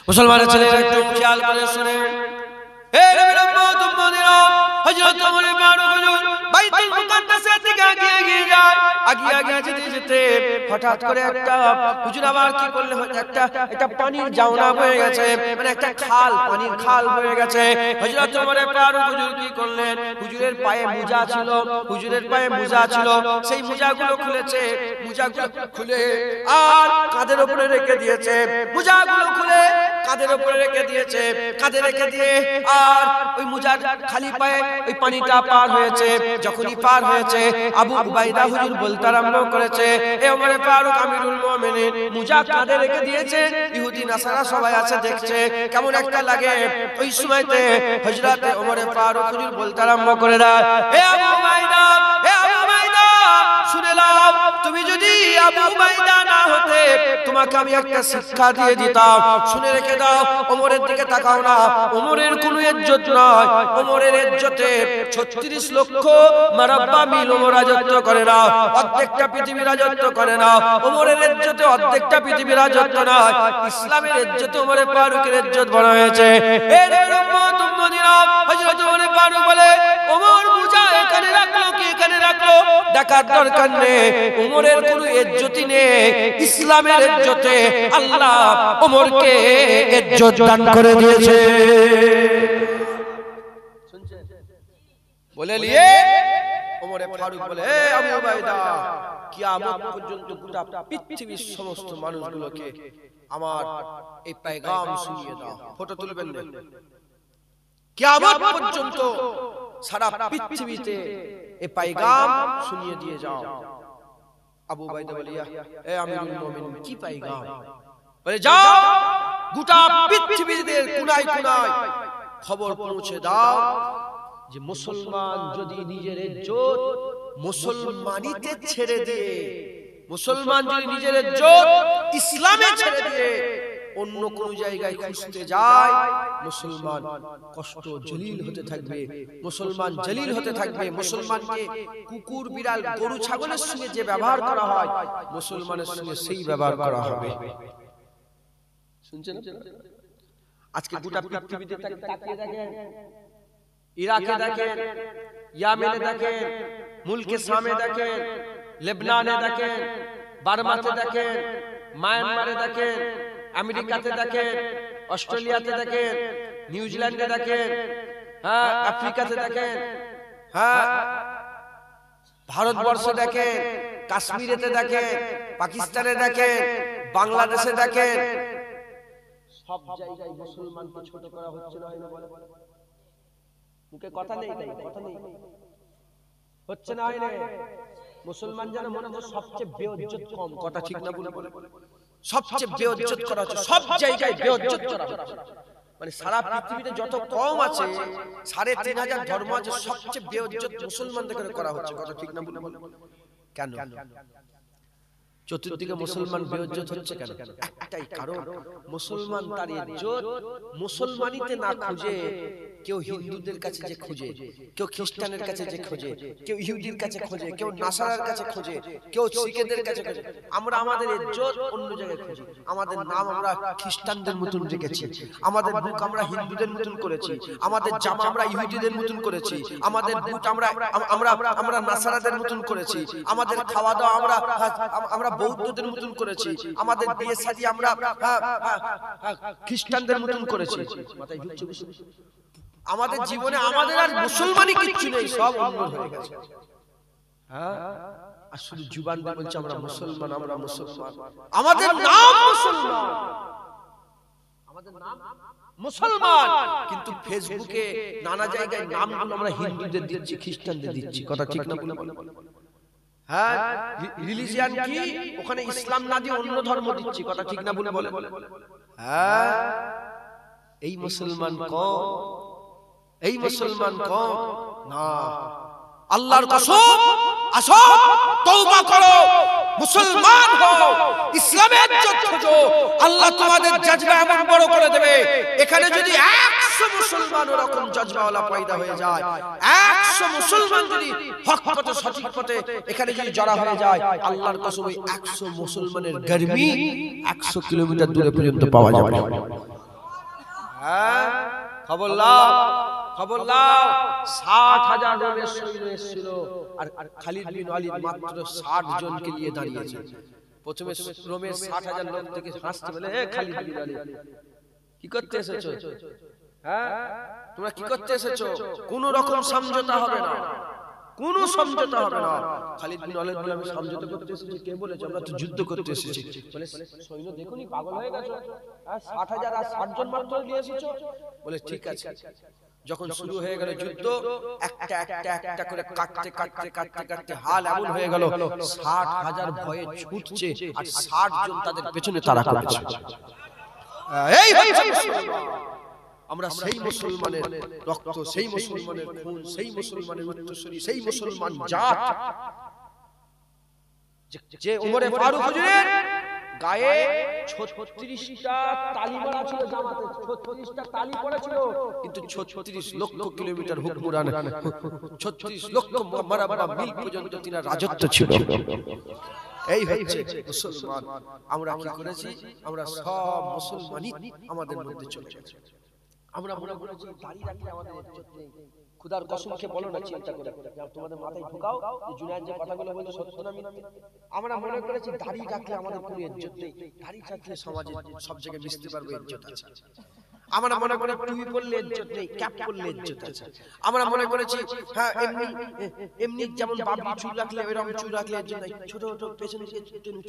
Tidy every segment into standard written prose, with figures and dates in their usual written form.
মুসলমানের ছেলেরা একটু খেয়াল করে শুনে, হে নবীর উম্মত উম্মতিরা, হযরত ওমর ফারুক হুজুর বাইতুল মুকাদ্দাসে থেকে এগিয়ে যায়। এগিয়ে যেতে যেতে হঠাৎ করে একটা হুজুর আবার কি করলে, একটা পানির জাওনা বয়ে গেছে, মানে একটা খাল, পানির খাল বয়ে গেছে। হযরত ওমর ফারুক হুজুর কি করলেন, হুজুরের পায়ে মোজা ছিল, সেই মোজাগুলো খুলেছে, মোজাগুলো খুলে আর কাঁধের উপরে রেখে দিয়েছে, মোজাগুলো খুলে কাঁধের উপরে রেখে দিয়েছে, কাঁধে রেখে দিয়ে আর ওই মোজার খালি পায়ে ওই পানিটা পার হয়েছে। যখনই পার হয়েছে, আবু উবাইদা হুজুর বলতে আরম্ভ করেছে, এ ওমর ফারুক আমিরুল মুমিনিন মোজা কাঁধে রেখে দিয়েছে, ইহুদি নাসারা সবাই আছে দেখছে, কেমন একটা লাগে। ওই সময়তে হযরত ওমর ফারুক হুজুর বলতে আরম্ভ করে দেয়, এ আবু উবাইদা, শুনে নাও, তুমি যদি আবু উবাইদা না হতে, তোমাকে আমি একটা শিক্ষা দিয়ে দিতাম। শুনে রেখে দাও, ওমরের দিকে তাকাও না, ওমরের কোনো ইজ্জত নয়, ওমরের ইজ্জতে 36 লক্ষ মারাব্বা মিল ওমর রাজত্ব করে না, অর্ধেকটা পৃথিবী রাজত্ব করে না। ওমরের ইজ্জতে অর্ধেকটা পৃথিবী রাজত্ব নয়, ইসলামের ইজ্জতে ওমর ফারুকের ইজ্জত বড় হয়েছে। এর উম্মত উম্মতিরা, হযরত ওমর ফারুক বলে, ওমর মুজা এখানে রাখলো কি এখানে রাখলো দেখার দরকার নেই, ওমরের কোনো ইজ্জতই নেই, ইসলামের ইজ্জতে আল্লাহ ওমরকে ইজ্জত দান করে দিয়েছে। বলে নিয়ে ওমর ফারুক বলে, হে আবু উবাইদা, কিয়ামত পর্যন্ত গোটা পৃথিবীর সমস্ত মানুষগুলোকে আমার এই পেগাম শুনিয়ে দাও। ফটো তুলবেন না, কিয়ামত পর্যন্ত সারা পৃথিবীতে এই পেগাম শুনিয়ে দিয়ে যাও। আবু উবাইদা বলে, এ আমিরুল মুমিনিন, কি পেগাম? বলে, যাও গোটা পৃথিবীর কোনায় কোনায় খবর পৌঁছে দাও যে মুসলমান যদি নিজের ইজ্জত মুসলমানিতে ছেড়ে দিয়ে, মুসলমান যদি নিজের ইজ্জত ইসলামে ছেড়ে দিয়ে অন্য কোন জায়গায় খুঁজতে যায়, মুসলমান কষ্ট জলিল হতে থাকবে, মুসলমান জলিল হতে থাকবে। মুসলমানকে কুকুর বিড়াল গরু ছাগলের সঙ্গে যে ব্যবহার করা হয়, মুসলমানের সঙ্গে সেই ব্যবহার করা হবে। শুনছেন? আজকে গোটা পৃথিবীতে তাকিয়ে দেখেন, ইরাকে দেখেন, ইয়ামেনে দেখেন, মুলকে শামে দেখেন, লেবনানে দেখেন, বার্মাতে দেখেন, মায়ানমারে দেখেন, আমেরিকাতে দেখেন, অস্ট্রেলিয়াতে দেখেন, নিউজিল্যান্ডে দেখেন, হ্যাঁ আফ্রিকাতে দেখেন, হ্যাঁ ভারতবর্ষে দেখেন, কাশ্মীরেতে দেখেন, পাকিস্তানে দেখেন, বাংলাদেশে দেখেন, সব জায়গায় মুসলমানকে ছোট করা হচ্ছে না, মুখে কথা নেই, কথা নেই, হচ্ছে না, হয় না। মুসলমান যেন মনে হয় সবচেয়ে বেইজ্জত কম, কথা ঠিক না বলে, সবচেয়ে বেইজ্জত করা হচ্ছে, সব জায়গায় বেইজ্জত করা হচ্ছে। মানে সারা পৃথিবীতে যত কম আছে, 3500 ধর্ম আছে, সবচেয়ে বেইজ্জত মুসলমানদের করা হচ্ছে, কথা ঠিক না বলে। কেন চতুর্দিকে মুসলমান বেইজ্জত হচ্ছে? কেন? একটাই কারণ, মুসলমান তার ইজ্জত মুসলমানিতে না খুঁজে কেউ হিন্দুদের কাছে যে খুঁজে, কেউ খ্রিস্টানের কাছে যে খোঁজে, কেউ ইহুদির কাছে খোঁজে, কেউ নাসারার কাছে খোঁজে, কেউ শিখেদের কাছে খোঁজে। আমরা আমাদের ইজ্জত অন্য জায়গায় খুঁজি, আমাদের নাম আমরা খ্রিস্টানদের মতন রেখেছি, আমাদের বুক আমরা হিন্দুদের মতন করেছি, আমাদের জামা আমরা ইহুদিদের মতন করেছি, আমাদের বুট আমরা আমরা আমরা নাসারাদের মতন করেছি, আমাদের খাওয়া দাওয়া আমরা বৌদ্ধদের মতন করেছি, আমাদের বিয়ে শাদী আমরা খ্রিস্টানদের মতন করেছি। মাথায় ঢুকছে? আমাদের জীবনে আমাদের আর মুসলমানই কিচ্ছু নেই, সব অন্য হয়ে গেছে। হ্যাঁ, আর শুধু জুবান দিয়ে বলছে আমরা মুসলমান, আমরা মুসলমান, আমাদের নাম মুসলমান, আমাদের নাম মুসলমান, কিন্তু ফেসবুকে নানা জায়গায় নামগুলো আমরা হিন্দুদের দিচ্ছি, খ্রিস্টানদের দিচ্ছি, কথা ঠিক না বলে? হ্যাঁ, রিলিজিয়ান কি ওখানে ইসলাম না দিয়ে অন্য ধর্ম দিচ্ছি, কথা ঠিক না বলে? হ্যাঁ, এই মুসলমান কম, এই মুসলমান কম না। আল্লাহর কসম, আসো তওবা করো, মুসলমান হও, ইসলামের ইজ্জত খোঁজো, আল্লাহ তোমাদের জজবা এমন বড় করে দেবে। এখানে যদি 100 মুসলমান ওরকম জজবাওয়ালা পয়দা হয়ে যায়, 100 মুসলমান যদি হক পথে সঠিক পথে এখানে যদি জড়া হয়ে যায়, আল্লাহর কসম ওই 100 মুসলমানের গর্মি 100 কিলোমিটার দূরে পর্যন্ত পাওয়া যাবে। হ্যাঁ খবর লাও, খবর লাও। 60,000 রোমের সৈন্য এসেছিল, আর খালিদ বিন ওয়ালিদ মাত্র 60 জনকে নিয়ে দাঁড়িয়েছে। প্রথমে রোমের 60,000 লোক থেকে হাসতে বলে, এ খালিদ বিন ওয়ালিদ কি করতে এসেছো? হ্যাঁ তোমরা কি করতে এসেছো? কোন রকম সমঝোতা হবে না, কোন সমঝোতা হবে না। খালিদ বিন ওয়ালিদ বলে, আমি সমঝোতা করতে এসেছি? কে বলেছে? আমরা তো যুদ্ধ করতে এসেছি। বলে সৈন্য দেখুনি পাগল হয়ে গেছো? 60,000 আর 60 জন মাত্র নিয়ে এসেছো? বলে ঠিক আছে। যখন শুরু হয়ে গেল যুদ্ধ, একটা একটা একটা করে কাটতে কাটতে কাটতে কাটতে হাল এমন হয়ে গেল 60,000 ভয়ে ছুটছে আর 60 জন তাদের পেছনে তাড়া করছে। এই হচ্ছে আমরা সেই মুসলমানের রক্ত, সেই মুসলমানের খুন, সেই মুসলমানের উত্তরসূরি, সেই মুসলমান জাত যে উমরে ফারুক হুজুরের গায়ে 36টা তালি মারা ছিল, জামাতে 36টা তালি পড়েছিল, কিন্তু 36 লক্ষ কিলোমিটার হুকমরান, 36 লক্ষ মারামারা মিল পর্যন্ত তিনার রাজত্ব ছিল। এই হচ্ছে মুসলমান। আমরা কি করেছি? আমরা সব মুসলমানই আমাদের মধ্যে চলে গেছে। আমরা মনে করেছি দাড়ি রাখলে আমাদের ইজ্জত নেই। খুদার কসম খেয়ে বলো না, চিন্তা করে তোমাদের মাথায় ঢুকাও যে জুনায়েদ যে কথাগুলো বলে সত্য না মিথ্যা। আমরা মনে করেছি দাড়ি রাখলে আমাদের কোনো ইজ্জত নেই, দাড়ি রাখলে সমাজে সব জায়গায় মিশতে পারবে, ইজ্জত আছে। আমরা মনে করে টুপি পরলে ইজ্জত নেই, ক্যাপ পরলে ইজ্জত আছে। আমরা মনে করেছি হ্যাঁ এমনি এমনি যেমন বাবরি চুল রাখলে এরকম চুল রাখলে ইজ্জত নাই, ছোট ছোট পেছনে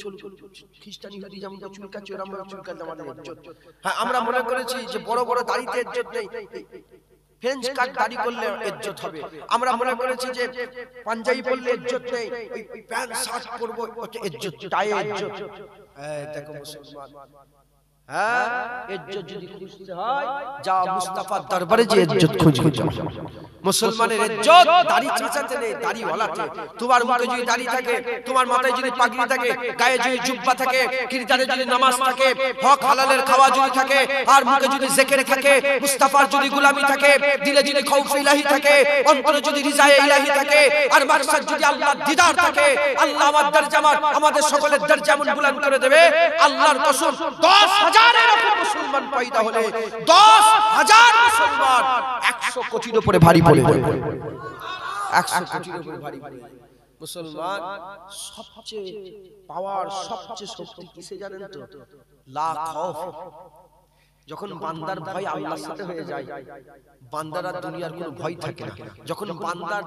চুল খ্রিস্টান ইহুদি যেমন চুল কাচ্ছে এরকম চুল কাটলে আমাদের ইজ্জত। হ্যাঁ আমরা মনে করেছি যে বড় বড় দাড়িতে ইজ্জত নেই, ফ্রেঞ্চ কাট দাড়ি করলে ইজ্জত হবে। আমরা মনে করেছি যে পাঞ্জাবি পরলে ইজ্জত নেই, ওই প্যান্ট শার্ট পরবো ইজ্জত, টাই ইজ্জত। এই দেখো মুসলমান, হ্যাঁ ইজ্জত যদি খুঁজতে হয় যা মুস্তাফার দরবারে যে ইজ্জত খুঁজে যাও। মুসলমানের ইজ্জত দাড়ি চাচাতে নেই, দাড়ি ওয়ালাতে। তোমার মুখে যদি দাড়ি থাকে, তোমার মাথায় যদি পাগড়ি থাকে, গায়ে যদি জুব্বা থাকে, কিরদারে যদি নামাজ থাকে, হক হালালের খাওয়া যদি থাকে, আর মুখে যদি জিকির থাকে, মুস্তাফার যদি গোলামি থাকে, দিলে যদি খৌফ ইলাহি থাকে, অন্তরে যদি রিজায়ে ইলাহি থাকে, আর মাকসাদ যদি আল্লাহর দিদার থাকে, আল্লাহ আমার দরজা আমাদের সকলের দরজা এমন বুলন্দ করে দেবে। আল্লাহর কসম 10,000 এরকম মুসলমান পয়দা হলে 10,000 মুসলমান 100 কোটির উপরে ভারী পড়ে যাবে। 100 কোটির উপরে ভারী পড়ে যাবে। মুসলমান সবচেয়ে পাওয়ার, সবচেয়ে শক্তি কিসে জানেন তো? লা খৌফ। যখন বান্দার ভয় আল্লাহর সাথে হয়ে যায়, বান্দার আর দুনিয়ার কোনো ভয় থাকে না। যখন বান্দার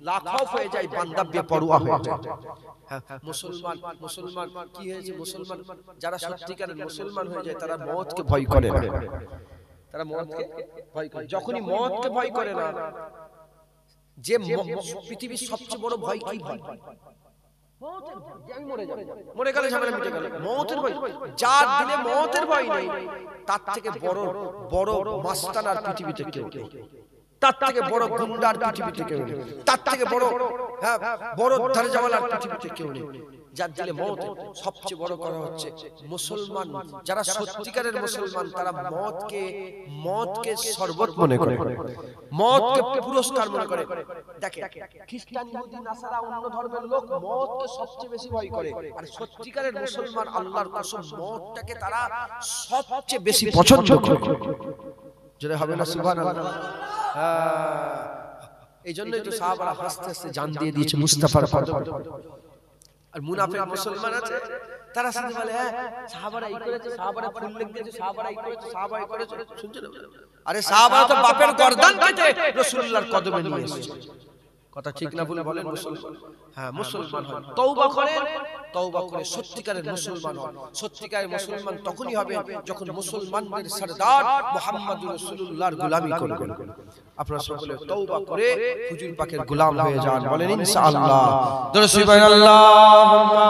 লা খৌফ হয়ে যায়, বান্দা বেপরোয়া হয়ে যায়। হ্যাঁ মুসলমান কি হয়েছে? মুসলমান যারা সত্যিকারের মুসলমান হয়ে যায় তারা মওতকে ভয় করে না, তারা মওতকে ভয় করে। যখনই মওতকে ভয় করে না, যে পৃথিবীর সবচেয়ে বড় ভয় কি ভয়? মওতের ভয়, যে আমি মরে যাব, মরে গেলে ঝামেলা মিটে গেল, মওতের ভয়। যার দিলে মওতের ভয় নেই, তার থেকে বড় বড় মাস্তানার পৃথিবীতে কেউ নেই, তার থেকে বড় গুন্ডার পৃথিবীতে কেউ নেই, তার থেকে বড় হ্যাঁ বড় দরজাওয়ালার পৃথিবীতে কেউ নেই। যার দিলে মওত সবচেয়ে বড় করা হচ্ছে মুসলমান। যারা সত্যিকারের মুসলমান তারা মওতকে শরবত মনে করে, মওতকে পুরস্কার মনে করে। দেখেন খ্রিস্টান ইহুদি নাসারা অন্য ধর্মের লোক মওতকে সবচেয়ে বেশি ভয় করে, আর সত্যিকারের মুসলমান আল্লাহর কসম মওতটাকে তারা সবচেয়ে বেশি পছন্দ করে। যেটা হবে না সুবহানাল্লাহ। এই জন্যই তো সাহাবারা হাসতে হাসতে জান দিয়ে দিয়েছে মুস্তাফার কদমে। আর মুনাফিক মুসলমান আছে, তারা শুধু বলে হ্যাঁ সাহাবারা এই করেছে, সাহাবারা ফুল লিখ দিয়েছে, সাহাবারা এই করেছে, সাহাবা এই করেছে। শুনছেন? আরে সাহাবারা তো বাপের গর্দান কেটে রাসূলুল্লাহর কদমে নিয়ে এসেছে। কথা ঠিক না ভুল বলেন? মুসলমান হ্যাঁ মুসলমান হয়, তওবা করেন, তওবা করে সত্যিকারের মুসলমান হন। সত্যিকারের মুসলমান তখনই হবে যখন মুসলমানদের সরদার মুহাম্মদুর রাসূলুল্লাহর গোলামি করবেন। আপনারা সকলে তওবা করে হুজুর পাকের গোলাম হয়ে যান, বলেন ইনশাআল্লাহ। দরুদ সুবহানাল্লাহুম্মা।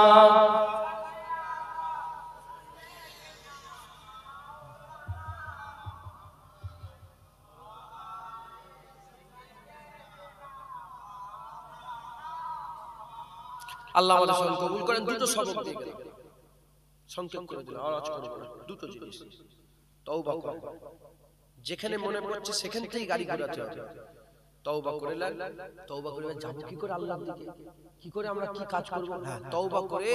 আল্লাহ আমাদের সকল কবুল করেন। দুটো সবক দিয়ে গেলাম, সংক্ষেপ করে দিলাম, আর আজ করব না। দুটো জিনিস, তওবা করো, যেখানে মনে পড়ছে সেখান থেকেই গাড়ি ঘোরাতে হবে। তওবা করলেন, তওবা করে যাব কি করে আল্লাহর দিকে, কি করে আমরা কি কাজ করব? হ্যাঁ তওবা করে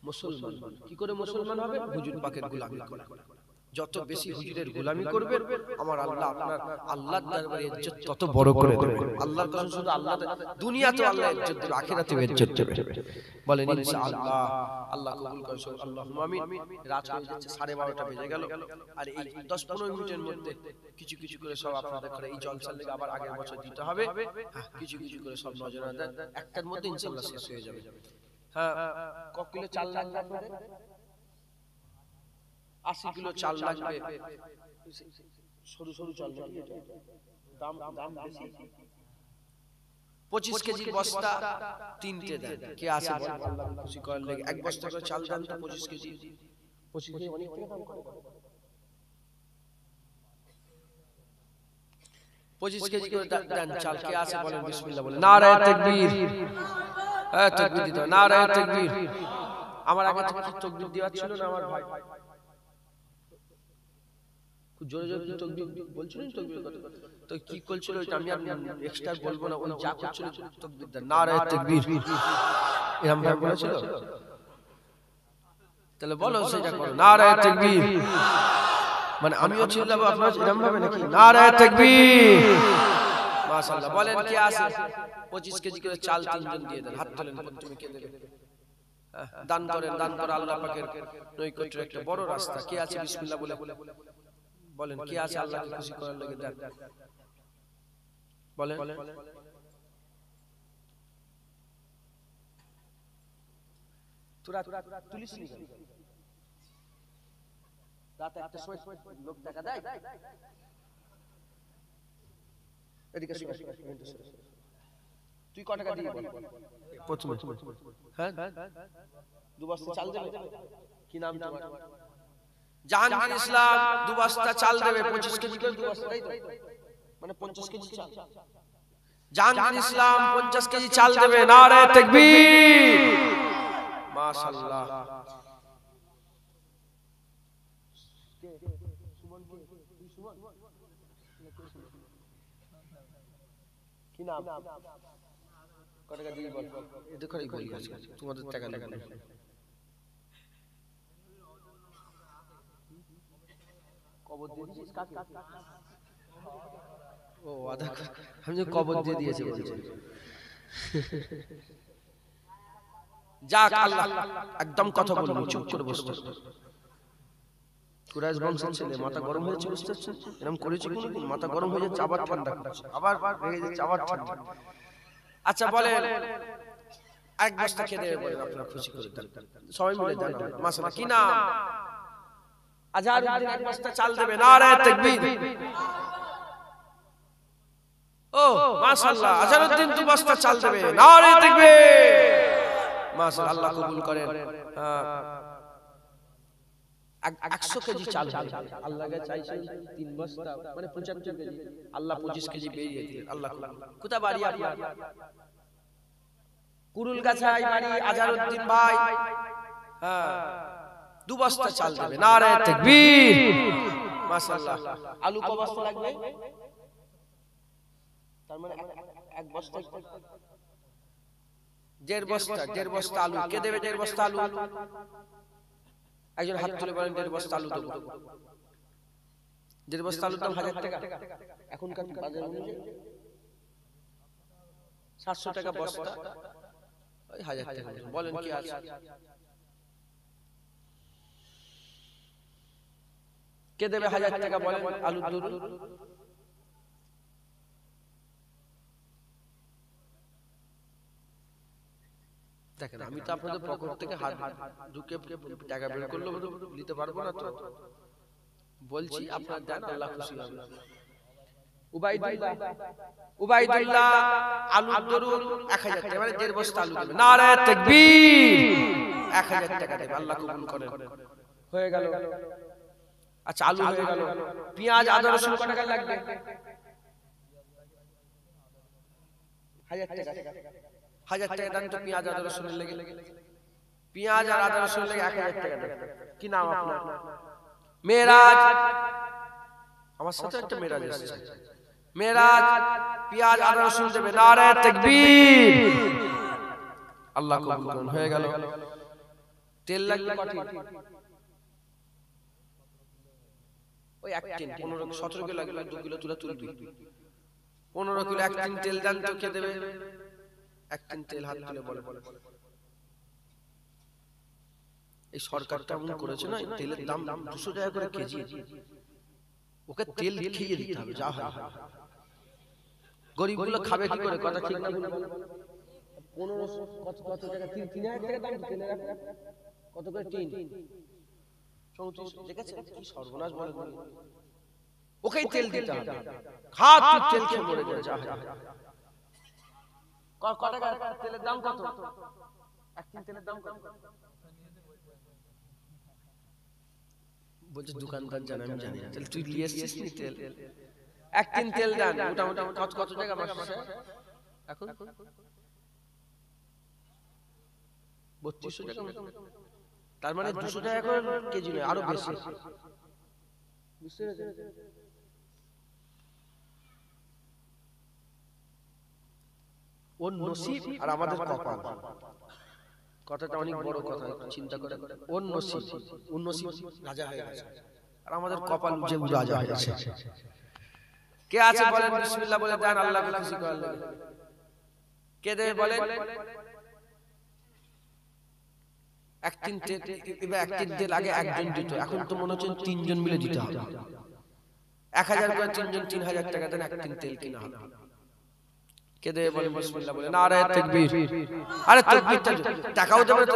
মুসলমান, কি করে মুসলমান হবে? হুজুর পাকের গোলামি করে। যত বেশি হুজুরের গোলামি করবেন আমার আল্লাহ আপনার আল্লাহর দরবারে ইজ্জত তত বড় করে দেবে। আল্লাহর কসম, শুধু আল্লাহ দুনিয়াতেও আল্লাহ ইজ্জত দেবে, আখিরাতেও ইজ্জত দেবে। বলেন ইনশাআল্লাহ। আল্লাহ কবুল করে। আল্লাহুম্মা আমিন। রাত হয়ে যাচ্ছে, 12:30 বেজে গেল। আর এই 10-15 মিনিটের মধ্যে কিছু কিছু করে সব আপনাদের করে এই জলসার লেগে আবার আগের বছর দিতে হবে। কিছু কিছু করে সব নজরে দেন, একটার মধ্যে ইনশাআল্লাহ শেষ হয়ে যাবে। হ্যাঁ, ক কিলো চাল লাগবে আপনাদের? 80 কিলো চাল লাগবে। সরু সরু চাল, দাম বেশি। 25 কেজি বস্তা 3টে দেন। কে আছে বলেন? আল্লাহ খুশি করার লাগে এক বস্তা করে চাল দেন তো 25 কেজি। 25 কেজি অনেক টাকা দাম করে। 25 কেজি করে দেন চাল। কে আছে বলেন? বিসমিল্লাহ বলেন। নারায়ে তাকবীর। হ্যাঁ, তাকবীর দিতে হবে। নারায়ে তাকবীর। আমার আগে থেকে কি তাকবীর দেওয়া ছিল না আমার ভাই? জোরে জোরে তাকবীর বলছিলেন, তাকবীর কথা তো কি করছিল ওইটা আমি আর এক্সট্রা বলবো না। ওই যা করছিল তাকবীর দেন, নারায়ে তাকবীর। এরকম ভাবে বলেছিল, তাহলে বলো সেটা করো, নারায়ে তাকবীর। মানে আমিও চিল্লাবো, আপনারা এরকম ভাবে নাকি? নারায়ে তাকবীর। মাশাআল্লাহ। বলেন কি আছে? 25 কেজি করে চাল 3 জন দিয়ে দেন। হাত তোলেন, প্রথমে কে দেবে? দান করেন, দান করে আল্লাহ পাকের নৈকট্যের একটা বড় রাস্তা। কে আছে বিসমিল্লাহ বলে বলেন, কে আছে আল্লাহকে খুশি করার লাগে দেন? বলেন। তোরা তুলিস নি? রাত একটা সময় লোক টাকা দেয়। এদিকে তুই কত টাকা দিয়ে বল প্রথমে? হ্যাঁ, 2 বস্তা চাল দেবে। কি নাম তোমার? জাহাঙ্গীর ইসলাম 2 বস্তা চাল দেবে। 25 কেজি করে 2 বস্তা, তাই তো? মানে 50 কেজি চাল। জাহাঙ্গীর ইসলাম 50 কেজি চাল দেবে। নারায়ে তাকবীর। মাশাআল্লাহ। কি নাম? কত টাকা দিয়ে বল? এটা করে বলি আজকে তোমাদের টাকা লাগবে। কবর দিয়ে দিয়েছিস কাকে? ও আদা, আমি যে কবর দিয়ে দিয়েছে বলছি। যাক, আল্লাহ একদম কথা বলবো, চুপ করে বসতে। কুরাইশ বংশের ছেলে, মাথা গরম হয়েছে, বুঝতে পারছেন? এরকম করেছে কোনদিন? মাথা গরম হয়ে যাচ্ছে, আবার ঠান্ডা করছে, আবার রেগে যাচ্ছে, আবার ঠান্ডা। আচ্ছা বলেন, এক বস্তা খেয়ে দেবে বলেন, আপনারা খুশি করে দেন, সবাই মিলে দেন। মাশাআল্লাহ। কি নাম? আজহারউদ্দিন 1 বস্তা চাল দেবে। নারায়ে তাকবীর। ও মাশাআল্লাহ, আজহারউদ্দিন 2 বস্তা চাল দেবে। নারায়ে তাকবীর। মাশাআল্লাহ, আল্লাহ কবুল করেন। 100 কেজি চাল আল্লাহকে চাইছেন 3 বস্তা, মানে 75 কেজি। আল্লাহ 25 কেজি বেরিয়ে দিলেন। আল্লাহ কোথা বাড়ি আপনার? কুরুল গাছাই বাড়ি আজহারউদ্দিন ভাই। হ্যাঁ, 2 বস্তা চাল দেবে। নারায়ে তাকবীর। মাশাআল্লাহ। আলু ক বস্তা লাগবে? তার মানে 1 বস্তা 1.5 বস্তা। 1.5 বস্তা আলু কে দেবে? 1.5 বস্তা আলু। একজন হাত তুলে বলেন 1.5 বস্তা আলু দেবো। 1.5 বস্তা আলুর দাম 1000 টাকা। এখনকার বাজার অনুযায়ী 700 টাকা বস্তা, ওই 1000 টাকা। বলেন কি আছে? কে দেবে 1000 টাকা? বলেন আলুর দরুন। দেখেন, আমি তো আপনাদের পকেট থেকে হাত ঢুকে টাকা বের করলে নিতে পারবো না, তো বলছি আপনারা দেন, আল্লাহ খুশি হবে। উবাইদুল্লাহ আলুর দরুন 1000 টাকা, মানে 1.5 বস্তা আলু দেবে। নারায়ে তাকবীর। 1000 টাকা দেবে। আল্লাহ কবুল করেন। হয়ে গেল। আচ্ছা, আলু হয়ে গেল। পেঁয়াজ আদা রসুন কত টাকা লাগবে? 1000 টাকা। 1000 টাকা দেন তো পেঁয়াজ আদা রসুনের লেগে। পেঁয়াজ আর আদা রসুনের লেগে 1000 টাকা দেন। কি নাম আপনার? মেরাজ। আমার সাথে একটা মেরাজ এসেছে। মেরাজ পেঁয়াজ আদা রসুন দেবে। নারায়ে তাকবীর। আল্লাহ কবুল করুন। হয়ে গেল। তেল লাগবে কত? ওই এক টিন 15 17 কিলো লাগবে, 2 কিলো তুলে তুলবি। 15 কিলো এক টিন তেল দেন তো কে দেবে? এক টিন তেল হাত তুলে বলে। এই সরকারটা এমন করেছে না, তেলের দাম 200 টাকা করে কেজি। ওকে তেল খেয়ে দিতে হবে যা হয়। গরিবগুলো খাবে কি করে? কথা ঠিক না? 15 কত টাকা? 3000 টাকা দাম তেলের। কত করে টিন? 34। দেখেছেন কি সর্বনাশ বলে? ওকেই তেল দিতে হবে। খা তুই তেল খেয়ে মরে যা। কত টাকা তেলের দাম? কত এক টিন তেলের দাম? কত বলছে দোকানদার জানে, আমি জানি না। তুই নিয়ে এসেছিস নি তেল? এক টিন তেল দেন মোটামুটি কত টাকা মাসে এখন? 3200 টাকা। তার মানে 200 টাকা করে কেজি নয়, আরো বেশি। ওর নসিব আর আমাদের কপাল। কথাটা অনেক বড় কথা, চিন্তা করে। ওর নসিব রাজা হয়ে গেছে, আর আমাদের কপাল যে রাজা হয়ে গেছে। কে আছে বলেন বিসমিল্লাহ বলে দেন, আল্লাহকে খুশি করার লাগে। কে দেবে বলেন? এক টিন তেল আগে একজন দিত, এখন তো মনে হচ্ছে 3 জন মিলে দিতে হবে। 1000 করে 3 জন 3000 টাকা দেন, এক টিন তেল কিনা হবে। কে দেবে বলেন বিসমিল্লাহ বলে? নারে তাকবীর। আরে তাকবীর টাকাও দেবে তো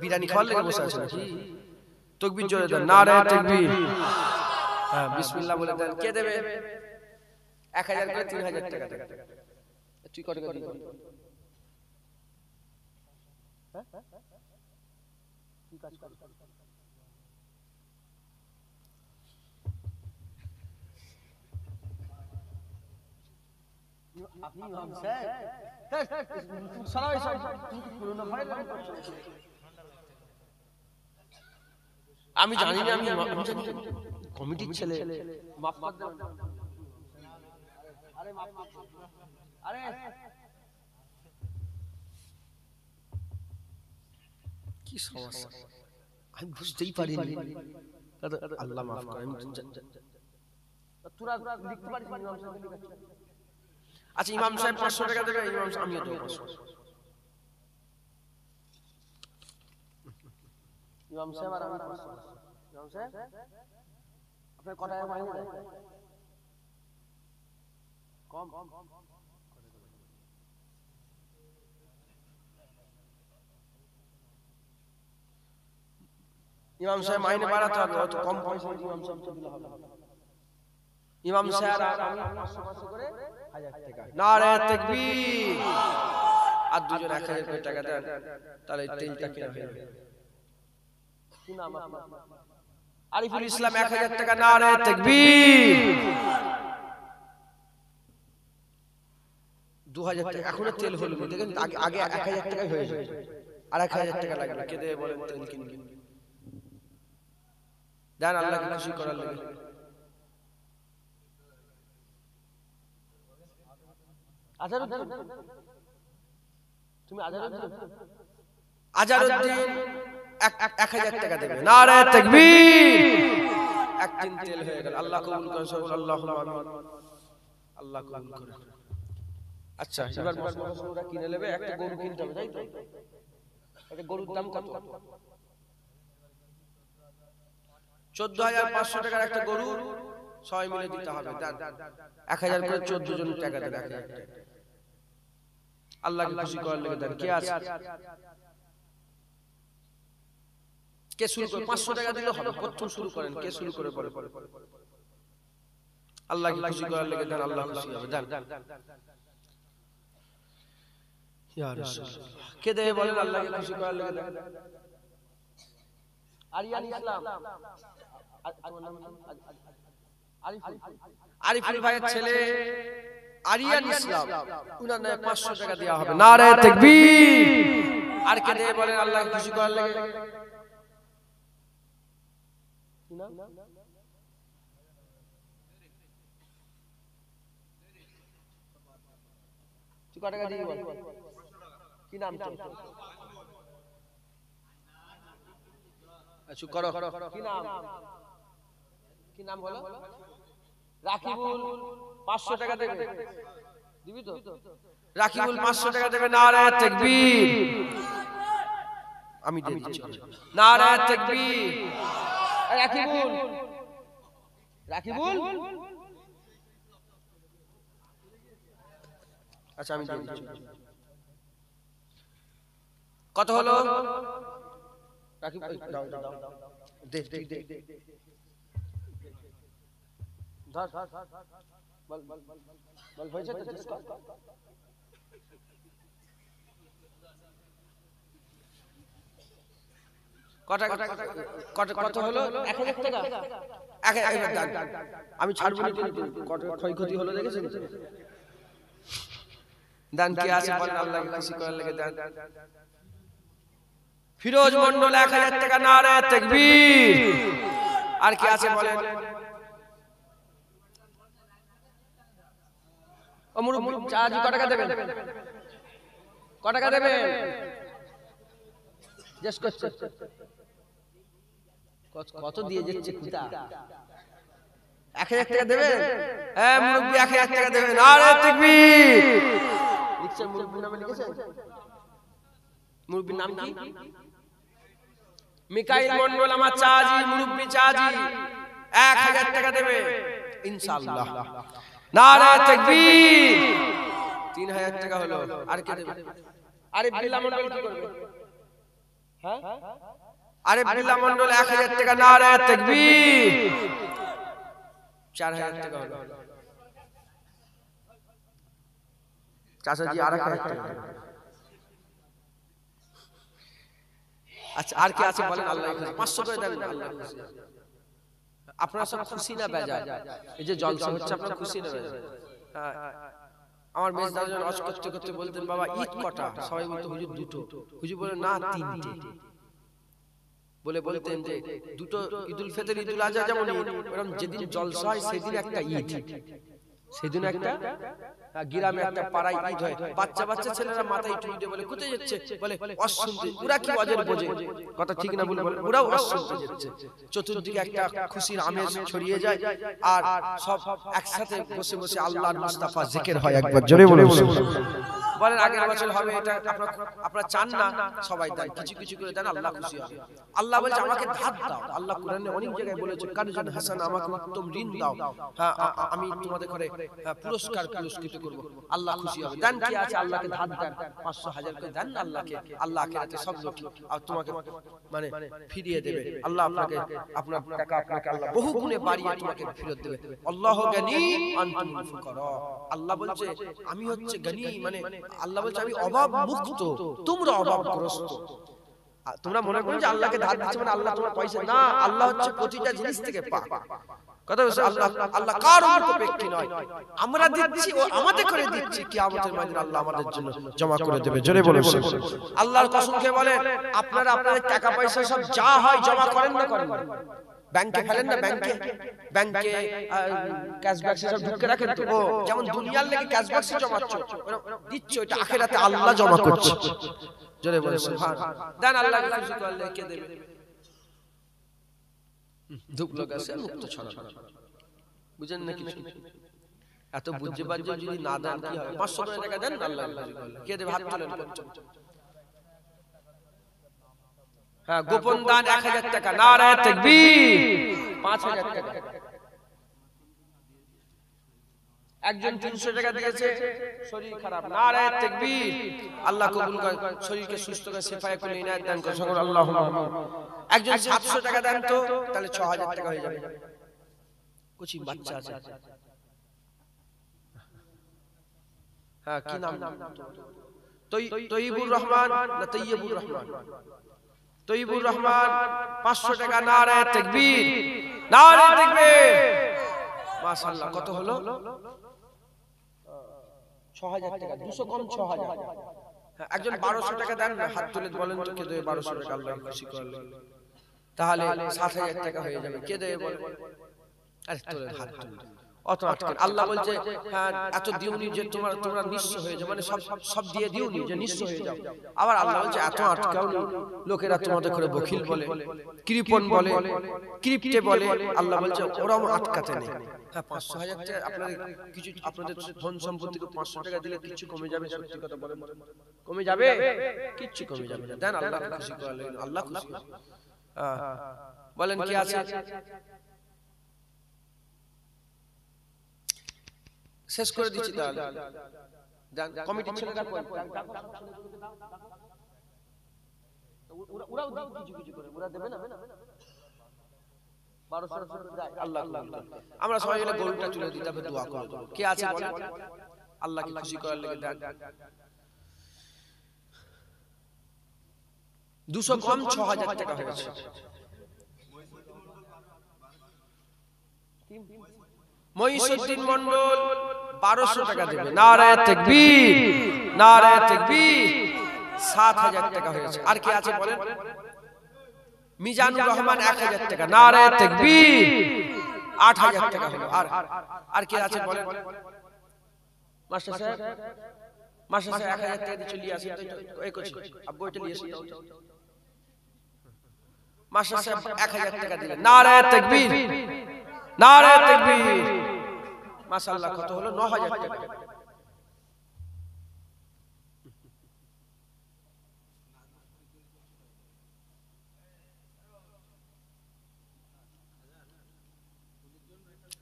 বিরিয়ানি খাওয়ার লেগে বসে আছে নাকি? তাকবীর জোরে দেন, নারে তাকবীর। হ্যাঁ বিসমিল্লাহ বলে দেন। কে দেবে? 1000 করে 3000 টাকা দেন। তুই কত টাকা দিবি? হ্যাঁ কি কাজ কর? আপনি ইমাম সাহেব সরাই সব পুরনো ভাই আমি জানি না, আমি কমিটির ছেলে। মাফ করে দেন। আরে মাফ কর। আরে কি সমস্যা আমি বুঝতেই পারিনি। আল্লাহ মাফ করে। তোরা লিখতে পারিস ইমাম সাহেব লিখতে? আচ্ছা ইমাম সাহেব 500 টাকা দেবে। ইমাম সাহেব আমিও দেব 500। ইমাম সাহেব আর আমি 500। ইমাম সাহেব আপনার কত টাকা মাইনে দেয়? কম। ইমাম সাহেব মাইনে বাড়াতে হবে, অত কম পয়সা ইমাম সাহেব তো দিলে হবে। ইমাম সাহেব আর আমি 500 করে 1000 টাকা। নারে তাকবীর। আর দুজন 1000 টাকা দেন, তাহলে তেলটা কিনা হয়ে যাবে। কি নাম আপনার? আরিফুল ইসলাম 1000 টাকা। নারে তাকবীর। 2000 টাকা এখনো তেল হলো না। দেখেন আগে 1000 টাকাই হয়ে যায়, আর 1000 টাকা লাগবে। কে দেবে বলেন তেল কিনবে? দেন আল্লাহকে খুশি করার লাগে। আজারউদ্দিন, তুমি আজারউদ্দিন 1000 টাকা দেবে। নারে তাকবীর। এক টিন তেল হয়ে গেল। আল্লাহ কবুল করেন সকল। আল্লাহুম্মা আমিন। আল্লাহ কবুল করেন। আচ্ছা এবার মশলা কিনে নেবে। একটা গরু কিনতে হবে, তাই তো? একটা গরুর দাম কত? 14500 টাকার একটা গরু সবাই মিলে দিতে হবে। 1000 করে 14 জন টাকা দেন। 1000 টাকা আল্লাহকে খুশি করার লাগে দেন। কে আছে? কে শুরু করে? 500 টাকা দিলে হবে। প্রথম শুরু করেন। কে শুরু করে বলে? আল্লাহকে খুশি করার লাগে দেন, আল্লাহ খুশি হবে। দেন ইয়া রাসূলুল্লাহ। কে দেবে বলেন আল্লাহকে খুশি করার লাগে দেন? আরিয়ান ইসলাম। আরিফুল ভাইয়ের ছেলে আরিয়ান ইসলাম, উনার নামে 500 টাকা দেওয়া হবে। নারে তাকবীর। আর কে দেবে বলেন আল্লাহকে খুশি করার লাগে? কি নাম? তুই কত টাকা দিবি বল? কি নাম তোর? আচ্ছা করো। কি নাম? কি নাম বলো? রাকিবুল 500 টাকা দেবে, দিবি তো? রাকিবুল 500 টাকা দেবে। নারায়ে তাকবীর। আমি দিয়ে দিচ্ছি। নারায়ে তাকবীর। রাকিবুল, রাকিবুল, আচ্ছা আমি দিয়ে দিচ্ছি। কত হলো? রাকিবুল দাও দাও দে দে দে ধর বল বল বল হয়েছে তো? কত হলো? 1000 টাকা। আমি ছাড়বো না, কত ক্ষয়ক্ষতি হলো দেখেছেন? দান কি আছে বলেন, আল্লাহকে খুশি করার লাগে দান। ফিরোজ মন্ডল 1000 টাকা। নারায়ে তাকবীর। আর কি আছে বলেন? ওমর চার্জ কত টাকা দেবেন? কত টাকা দেবেন? জিজ্ঞেস করছে কত দিয়ে যাচ্ছে কুতা? 1000 টাকা দেবেন? হ্যাঁ মুরব্বি 1000 টাকা দেবেন। নারায়ে তাকবীর। লিখছেন মুরব্বির নামে লিখেছেন? মুরব্বির নাম কি? মিকাইল মন্ডল আমার চাজি, মুরব্বি চাজি 1000 টাকা দেবে ইনশাআল্লাহ। নারায়ে তাকবীর। 3000 টাকা হলো। আর কে দেবে? আরে বিল্লাহ মন্ডল কি করবে? হ্যাঁ আরে বিল্লাহ মন্ডল 1000 টাকা। নারায়ে তাকবীর। 4000 টাকা হলো। চাচাজি আর 1000 টাকা। আচ্ছা আর কি আছে বলেন? আল্লাহ 500 করে দেন। আল্লাহ খুশি। আপনারা সব খুশি না বেজার? এই যে জলসা হচ্ছে আপনারা খুশি না বেজার? আমার মেজদারজন ওয়াজ করতে করতে বলতেন, বাবা ঈদ কটা? সবাই বলতো হুজুর দুটো। হুজুর বলে না 3টে। বলে বলতেন যে দুটো, ঈদুল ফিতর ঈদুল আজহা যেমন ঈদ, এরকম যেদিন জলসা হয় সেদিন একটা ঈদ, সেদিন একটা গ্রামে একটা পাড়ায় ঈদ হয়। বাচ্চা বাচ্চা ছেলেরা মাথায় টুপি দিয়ে বলে কোথায় যাচ্ছে? বলে ওয়াজ শুনতে। ওরা কি ওয়াজের বোঝে? কথা ঠিক না বলে ওরাও ওয়াজ শুনতে যাচ্ছে। চতুর্দিকে একটা খুশির আমেজ ছড়িয়ে যায় আর সব একসাথে বসে বসে আল্লাহর মুস্তাফা জিকির হয়। একবার জোরে বলে বলেন আগের বছর হবে এটা আপনারা চান না? সবাই দেন, কিছু কিছু করে দেন, আল্লাহ খুশি হবে। আল্লাহ বলছে আমাকে ধার দাও। আল্লাহ কোরআনে অনেক জায়গায় বলেছে কারজন হাসান, আমাকে উত্তম ঋণ দাও, হ্যাঁ আমি তোমাদের করে পুরস্কৃত করব। আল্লাহ খুশি হবে। দেন কি আছে? আল্লাহকে ধার দেন, 500 1000 করে দেন আল্লাহকে। আল্লাহ আখিরাতে সব লোক আর তোমাকে মানে ফিরিয়ে দেবে। আল্লাহ আপনাকে আপনার টাকা আপনাকে আল্লাহ বহু গুণে বাড়িয়ে তোমাকে ফেরত দেবে। আল্লাহু গনি আনতুমুল ফুকারা। আল্লাহ বলছে আমি হচ্ছে গনি, মানে আল্লাহ বলছে আমি অভাব মুক্ত, তোমরা অভাবগ্রস্ত। তোমরা মনে করো যে আল্লাহকে ধার দিচ্ছে মানে আল্লাহ তোমার পয়সা, না, আল্লাহ হচ্ছে প্রতিটা জিনিস থেকে পাক। কথা বলছে আল্লাহ, আল্লাহ কারো উপেক্ষী নয়। আমরা দিচ্ছি, ও আমাদের করে দিচ্ছি, কিয়ামতের ময়দানে আল্লাহ আমাদের জন্য জমা করে দেবে। জোরে বলে আল্লাহর কসম খেয়ে বলেন, আপনারা আপনাদের টাকা পয়সা সব যা হয় জমা করেন না করেন? ব্যাংকে ফেলেন না? ব্যাংকে ক্যাশব্যাক সব ঢুকে রাখেন তো? ও যেমন দুনিয়ার লেগে ক্যাশব্যাক জমাচ্ছ, দিচ্ছ, এটা আখিরাতে আল্লাহ জমা করছে। জোরে বলে সুবহানাল্লাহ। দেন আল্লাহকে খুশি করলে কে দেবে? ধূপ লাগাছে মুক্ত ছড়া। বুঝেন না কিছু? এত বুঝতে পারছো, যদি না দেন কি হবে? 500 টাকা দেন, আল্লাহ খুশি করলে কে দেবে? হাত তোলেন। হ্যাঁ গোপন দান 1000 টাকা। নারায়ে তাকবীর। 5000 টাকা। একজন 300 টাকা দিয়েছে, শরীর খারাপ। নারায়ে তাকবীর। আল্লাহ কবুল করে, শরীরকে সুস্থ করে শিফায়ে করে ইনায়াত দান করে। সকল আল্লাহুম্মা আমিন। একজন 700 টাকা দেন তো, তাহলে 6000 টাকা হয়ে যাবে। কুচি বাচ্চা আছে। হ্যাঁ কি নাম? তৈয়বুর রহমান না তৈয়বুর রহমান? তৈয়বুর রহমান 500 টাকা। নারায়ে তাকবীর। নারায়ে তাকবীর। মাশাআল্লাহ। কত হলো? 6000 টাকা। 200 কম 6000। একজন 1200 টাকা দেন না, হাত তুলে বলেন তো কে দেবে 1200 টাকা আল্লাহ খুশি করলে? তাহলে 7000 টাকা হয়ে যাবে। কে দেবে বলেন? আরে তোলেন হাত তুলে। অত আটকান। আল্লাহ বলছে হ্যাঁ এত দিওনি যে তোমরা নিঃস্ব হয়ে যাও, মানে সব দিয়ে দিওনি যে নিঃস্ব হয়ে যাও। আবার আল্লাহ বলছে এত আটকাওনি, লোকেরা তোমাদের করে বখিল বলে, কৃপণ বলে, কৃপ্টে বলে। আল্লাহ বলছে ওরাও আটকাতে নেই। হ্যাঁ 500,000 টাকা আপনাদের ধন সম্পত্তিকে 500 টাকা দিলে কিছু কমে যাবে? সত্যি কথা বলেন, কমে যাবে? কিচ্ছু কমে যাবে না। দেন, আল্লাহ খুশি করলেন, আল্লাহ খুশি। বলেন কি আছে? শেষ করে দিচ্ছি তাহলে। কমিটি ছেলেরা ওরাও কিছু করে, ওরা দেবে না। আমরা সবাই মিলে গরুটা তুলে দিই, তারপরে দোয়া করে দেবো। কে আছে বলেন? আল্লাহকে খুশি করার লেগে দেন। 200 কম 6,000 টাকা হয়েছে। মহিউদ্দিন মন্ডল 1200 টাকা দেবে। নারায়ে তাকবীর, নারায়ে তাকবীর। 7,000 টাকা হয়েছে। আর কি আছে বলেন? মিজানুর রহমান 1,000 টাকা। নারায়ে তাকবীর। 8,000 টাকা হলো। আর কি আছে বলেন? মাস্টার সাহেব 1,000 টাকা দিয়ে চলে আসেন। এই করছি আব্বু, এটা নিয়ে এসে মাস্টার সাহেব 1,000 টাকা দিলেন। নারায়ে তাকবীর, নারায়ে তাকবীর। মাশাআল্লাহ, কত হলো? 9,000 টাকা।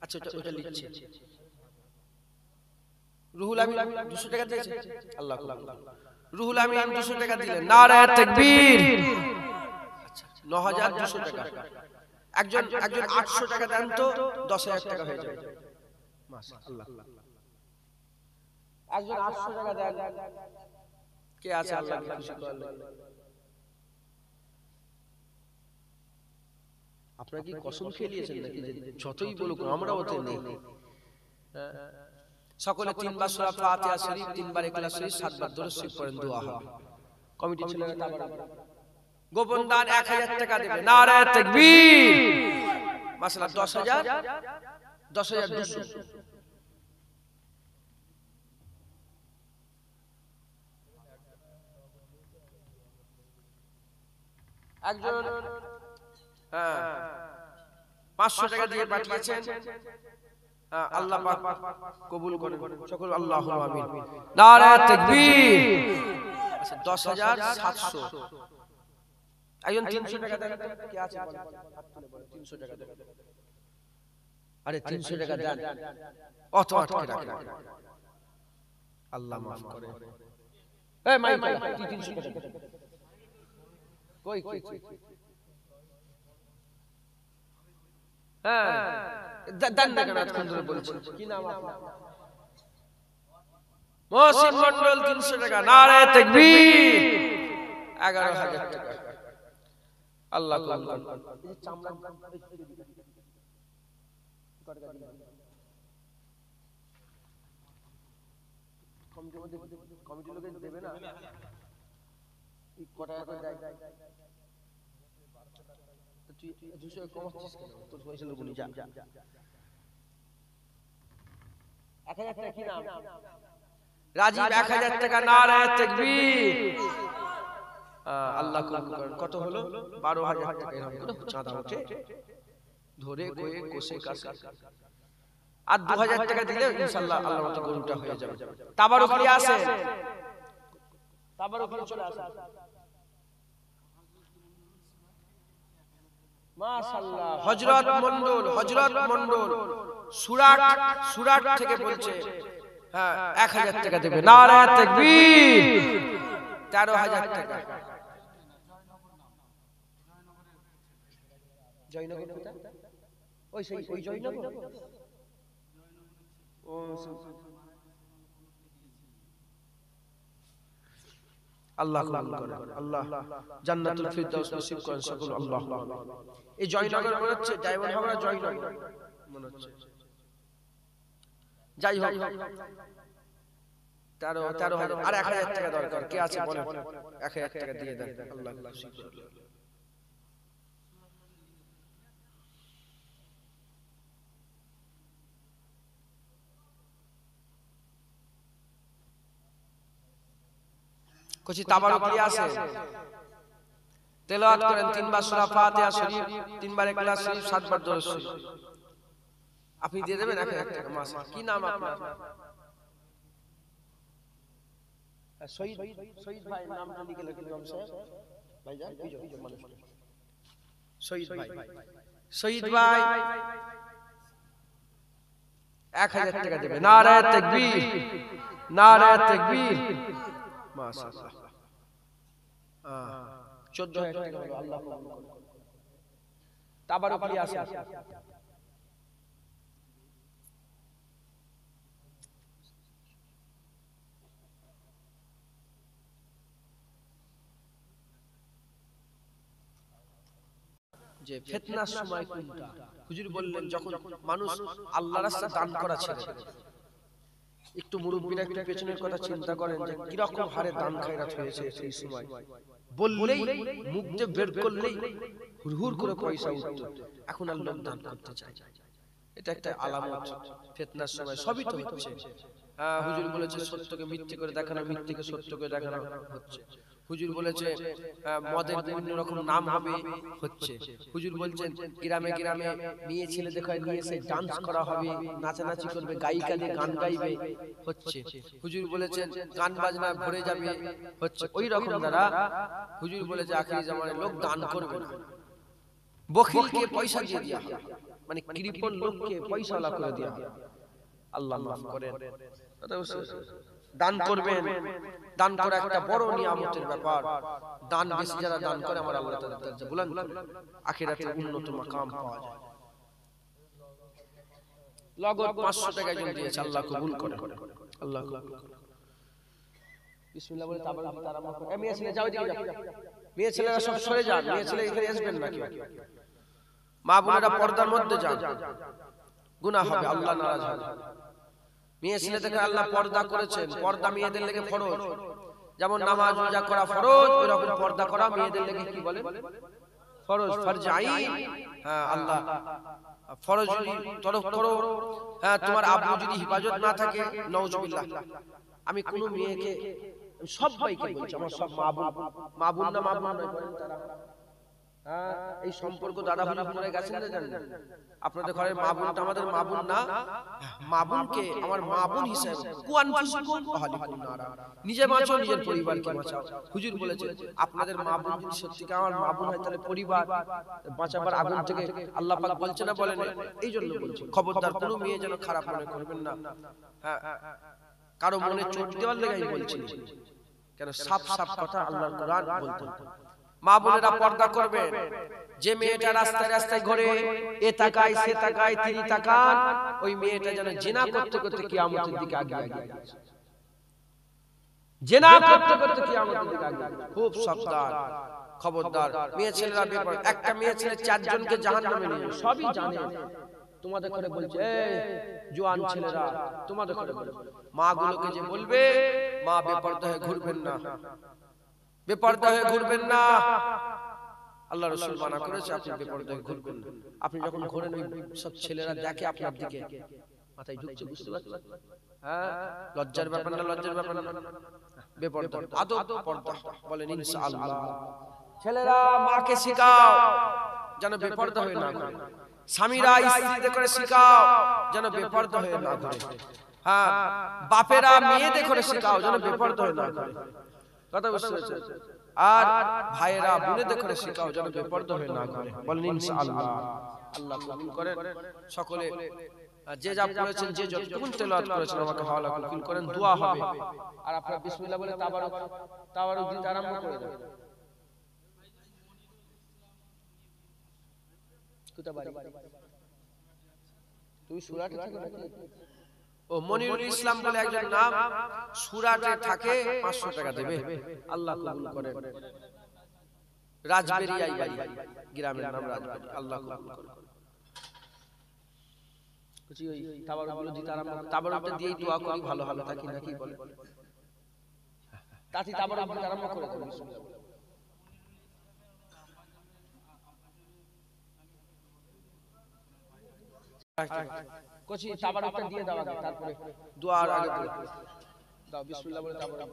আচ্ছা ওটা লিখছি। রুহুল আমিন 200 টাকা দিয়েছে। আল্লাহ রুহুল আমিন 200 টাকা দিলেন। নারায়ে তাকবীর। আচ্ছা 9,200 টাকা। একজন 800 টাকা দেন তো 10,000 টাকা হয়ে যাবে। মাশাআল্লাহ। একজন 800 টাকা দেন। কে আছে আল্লাহকে খুশি করলে? আপনারা কি কসম খেয়ে নিয়েছেন নাকি যে যতই বলুক আমরা ওতে নেই? সকলে 3 বার সূরা ফাতিহা শরীফ, 3 বার ইখলাস শরীফ, 7 বার দরুদ শরীফ পড়েন, দোয়া হবে। কমিটি ছেলেরা তাবার গোপন দান 1,000 টাকা দেবে। নারায়ে তাকবীর। মাশাআল্লাহ 10,200। একজন 500 টাকা দিয়ে পাঠিয়েছেন। আল্লাহ পাক কবুল করেন সকল, আল্লাহুম্মা আমিন। নারায়ে তাকবীর। আচ্ছা 10,700। একজন 300 টাকা দেন। কে আছে বলেন? হাত তুলে বলেন 300 টাকা দেন। আরে 300 টাকা দেন, অত আটকে রাখেন। আল্লাহ মাফ করে। এই মাইক 300 টাকা দেন। কই হ্যাঁ দেন না কেন? আজকাল ধরে বলছেন কি নাম আপনার? মহসিন মন্ডল 300 টাকা। নারায়ে তাকবীর। 11,000 টাকা। আল্লাহ কবুল করুন। এই চামড়া কমিটি লোকে দেবে না? এই কটা টাকা দেয়? তুই 200 কমাচ্ছিস কেন? তোর পয়সা লোক বলি যা। 1,000 টাকা কি নাম? রাজীব 1,000 টাকা। নারায়ে তাকবীর। আল্লাহ কবুল করেন। কত হলো? 12,000 টাকা। এরকম করে চাঁদা ওঠে, ধরে কয়ে কোষে কাছে। আর 2,000 টাকা দিলে ইনশাআল্লাহ আল্লাহর মতো গরুটা হয়ে যাবে। তাবারুকি আছে, তাবারুকি চলে আসে। মাশাআল্লাহ। হযরত মন্ডল সুরাট থেকে বলছে 1,000 টাকা দেবে। নারায়ে তাকবীর। 13,000 টাকা। জয়নগর কোথায়? ওই জয়নগর। ও আল্লাহ কবুল করেন। আল্লাহ জান্নাতুল ফিরদাউস নসিব করেন সকল। আল্লাহ এই জয়নগর মনে হচ্ছে ডায়মন্ড হাওড়া জয়নগর মনে হচ্ছে। যাই হোক 13,000 আর 1,000 টাকা দরকার। কে আছে বলেন? 1,000 টাকা দিয়ে দেন। আল্লাহ খুশি করুন। कुछ ताबारुक लिया से তেলাওয়াত করেন 3 বার সূরা ফাতিহা শরীফ 3 বার ইখলাস শরীফ 7 বার দরুদ শরীফ আপনি দিয়ে দেবেন একটা মাসে কি নাম আপনার শহীদ শহীদ ভাই নামটা লিখে লিখে हमसे ভাইজান পিজো মানুষ শহীদ ভাই শহীদ ভাই 1000 টাকা দেবে নারে তাকবীর মাশাআল্লাহ 14000 টাকা হলো আল্লাহ কবুল করুন তাবারুক লিয়া আছে যে ফিতনার সময় কোনটা হুজুর বললেন যখন মানুষ আল্লাহর রাস্তায় দান করা ছেড়ে একটু মুরব্বিরা একটু পেছনের কথা চিন্তা করেন যে কি রকম হারে দান খায়রাত হয়েছে সেই সময় বললেই মুখ দিয়ে বের করলেই হুড়হুড় করে পয়সা উঠতো এখন আর লোক দান করতে চায় এটা একটা আলামত ফিতনার সময় সবই তো হচ্ছে হুজুর বলেছে সত্যকে মিথ্যে করে দেখানো মিথ্যেকে সত্য করে দেখানো হচ্ছে হুজুর বলেছে মদের বিভিন্ন রকম নাম হবে হচ্ছে হুজুর বলছেন গ্রামে গ্রামে মেয়ে ছেলে দেখায় নিয়ে এসে ডান্স করা হবে নাচানাচি করবে গায়িকা দিয়ে গান গাইবে হচ্ছে হুজুর বলেছেন গান বাজনা ভরে যাবে হচ্ছে ওই রকম দ্বারা হুজুর বলেছে আখিরি জামানায় লোক দান করবে না বখিলকে পয়সা দিয়ে দেয়া হবে মানে কৃপণ লোককে পয়সাওয়ালা করে দেয়া হবে আল্লাহ মাফ করেন দান করবেন দান করা একটা বড় নিয়ামতের ব্যাপার দান বেশি যারা দান করে আমার আল্লাহ তাআলা দরজা বুলন্দ করে আখিরাতে উন্নত মাকাম পাওয়া যায় লাগত 500 টাকা জন দিয়েছে আল্লাহ কবুল করে আল্লাহ কবুল করে বিসমিল্লাহ বলে তাবারুক আরম্ভ করে মেয়ে ছেলে যাও দিকে যাও মেয়ে ছেলেরা সব সরে যান মেয়ে ছেলে এখানে আসবেন না কেউ মা বোনেরা পর্দার মধ্যে যান গুনাহ হবে আল্লাহ নারাজ হবে মেয়ে ছেলে থেকে আল্লাহ পর্দা করেছেন পর্দা মেয়েদের লেগে ফরজ যেমন নামাজ রোজা করা ফরজ এরকম পর্দা করা মেয়েদের লেগে কি বলে ফরজ ফরজ আইন হ্যাঁ আল্লাহ ফরজ তরফ করো হ্যাঁ তোমার আব্বু যদি হিফাজত না থাকে নাউজুবিল্লাহ আমি কোন মেয়েকে সবাইকে বলছি আমার সব মা বোন না বলেন তারা এই সম্পর্ক দাদা হুজুর করে গেছেন না জানেন আপনাদের ঘরের মা বোনটা আমাদের মা বোন না মা বোনকে আমার মা বোন হিসেবে কুয়ান ফুসকুন আহলিকুন নারা নিজে বাঁচো নিজের পরিবারকে বাঁচাও হুজুর বলেছে আপনাদের মা বোন যদি সত্যিকার আমার মা বোন হয় তাহলে পরিবার বাঁচাবার আগুন থেকে আল্লাহ পাক বলছে না বলেন এইজন্য বলছি খবরদার কোনো মেয়ে যেন খারাপ মনে করবেন না হ্যাঁ কারো মনে চোট দেওয়ার লাগি আমি বলছি কেন সাফ সাফ কথা আল্লাহর কোরআন বলতেন মা বোনেরা পর্দা করবেন যে মেয়েটা রাস্তায় রাস্তায় ঘুরে এ তাকায় সে তাকায় তিনি তাকান ওই মেয়েটা যেন জিনা করতে করতে কিয়ামতের দিকে এগিয়ে যাচ্ছে জিনা করতে করতে কিয়ামতের দিকে এগিয়ে যাচ্ছে খুব সাবধান খবরদার মেয়ে ছেলেরা বেপরোয়া একটা মেয়ে ছেলে চারজনকে জাহান্নামে নিয়ে যাবে সবই জানে তোমাদের করে বলছে এই জওয়ান ছেলেরা তোমাদের করে বলছে মা গুলোকে যে বলবে মা বেপরোয়া হয়ে ঘুরবেন না বেপরদা হয়ে ঘুরবেন না আল্লাহ রাসূল মানা করেছে আপনি বেপরদা হয়ে ঘুরবেন না আপনি যখন ঘোরেন ওই সব ছেলেরা দেখে আপনার দিকে মাথায় ঢুকছে বুঝতে পারছেন হ্যাঁ লজ্জার ব্যাপার না লজ্জার ব্যাপার না বেপরদা আদব পর্দা বলেন ইনশাআল্লাহ ছেলেরা মাকে শেখাও যেন বেপরদা হয়ে না ঘুরে স্বামীরা স্ত্রীদের করে শেখাও যেন বেপরদা হয়ে না ঘুরে হ্যাঁ বাপেরা মেয়েদের করে শেখাও যেন বেপরদা হয়ে না ঘুরে কথা বুঝতে পারছেন আর ভাইয়েরা বোনেদের করে শেখাও যেন বেপরদা হয়ে না ঘুরে বলেন ইনশাআল্লাহ আল্লাহ কবুল করেন সকলে যে যা পড়েছেন যে যতটুকু তেলাওয়াত করেছেন আমাকে হাওয়ালা কবুল করেন দোয়া হবে আর আপনারা বিসমিল্লাহ বলে তাবারুক দিতে আরম্ভ করে দেন কুতাবাড়ি তুমি সূরাতে থাকো নাকি ও মনিরুল ইসলাম বলে একজন নাম সূরাতে থাকে 500 টাকা দেবে আল্লাহ কবুল করেন রাজবেরিয়াই বাড়ি গ্রামের নাম রাজবেরি আল্লাহ কবুল করেন কিছু ওই তাবারুকগুলো দিতে আরম্ভ তাবারুকটা দিয়েই দোয়া করি ভালো হবে তাকি নাকি বলে তাতি তাবারুক দিতে আরম্ভ করে দেন কোচি তাবারুকটা দিয়ে দাও আগে তারপরে দোয়ার আগে দাও বিসমিল্লাহ বলে তাবারুক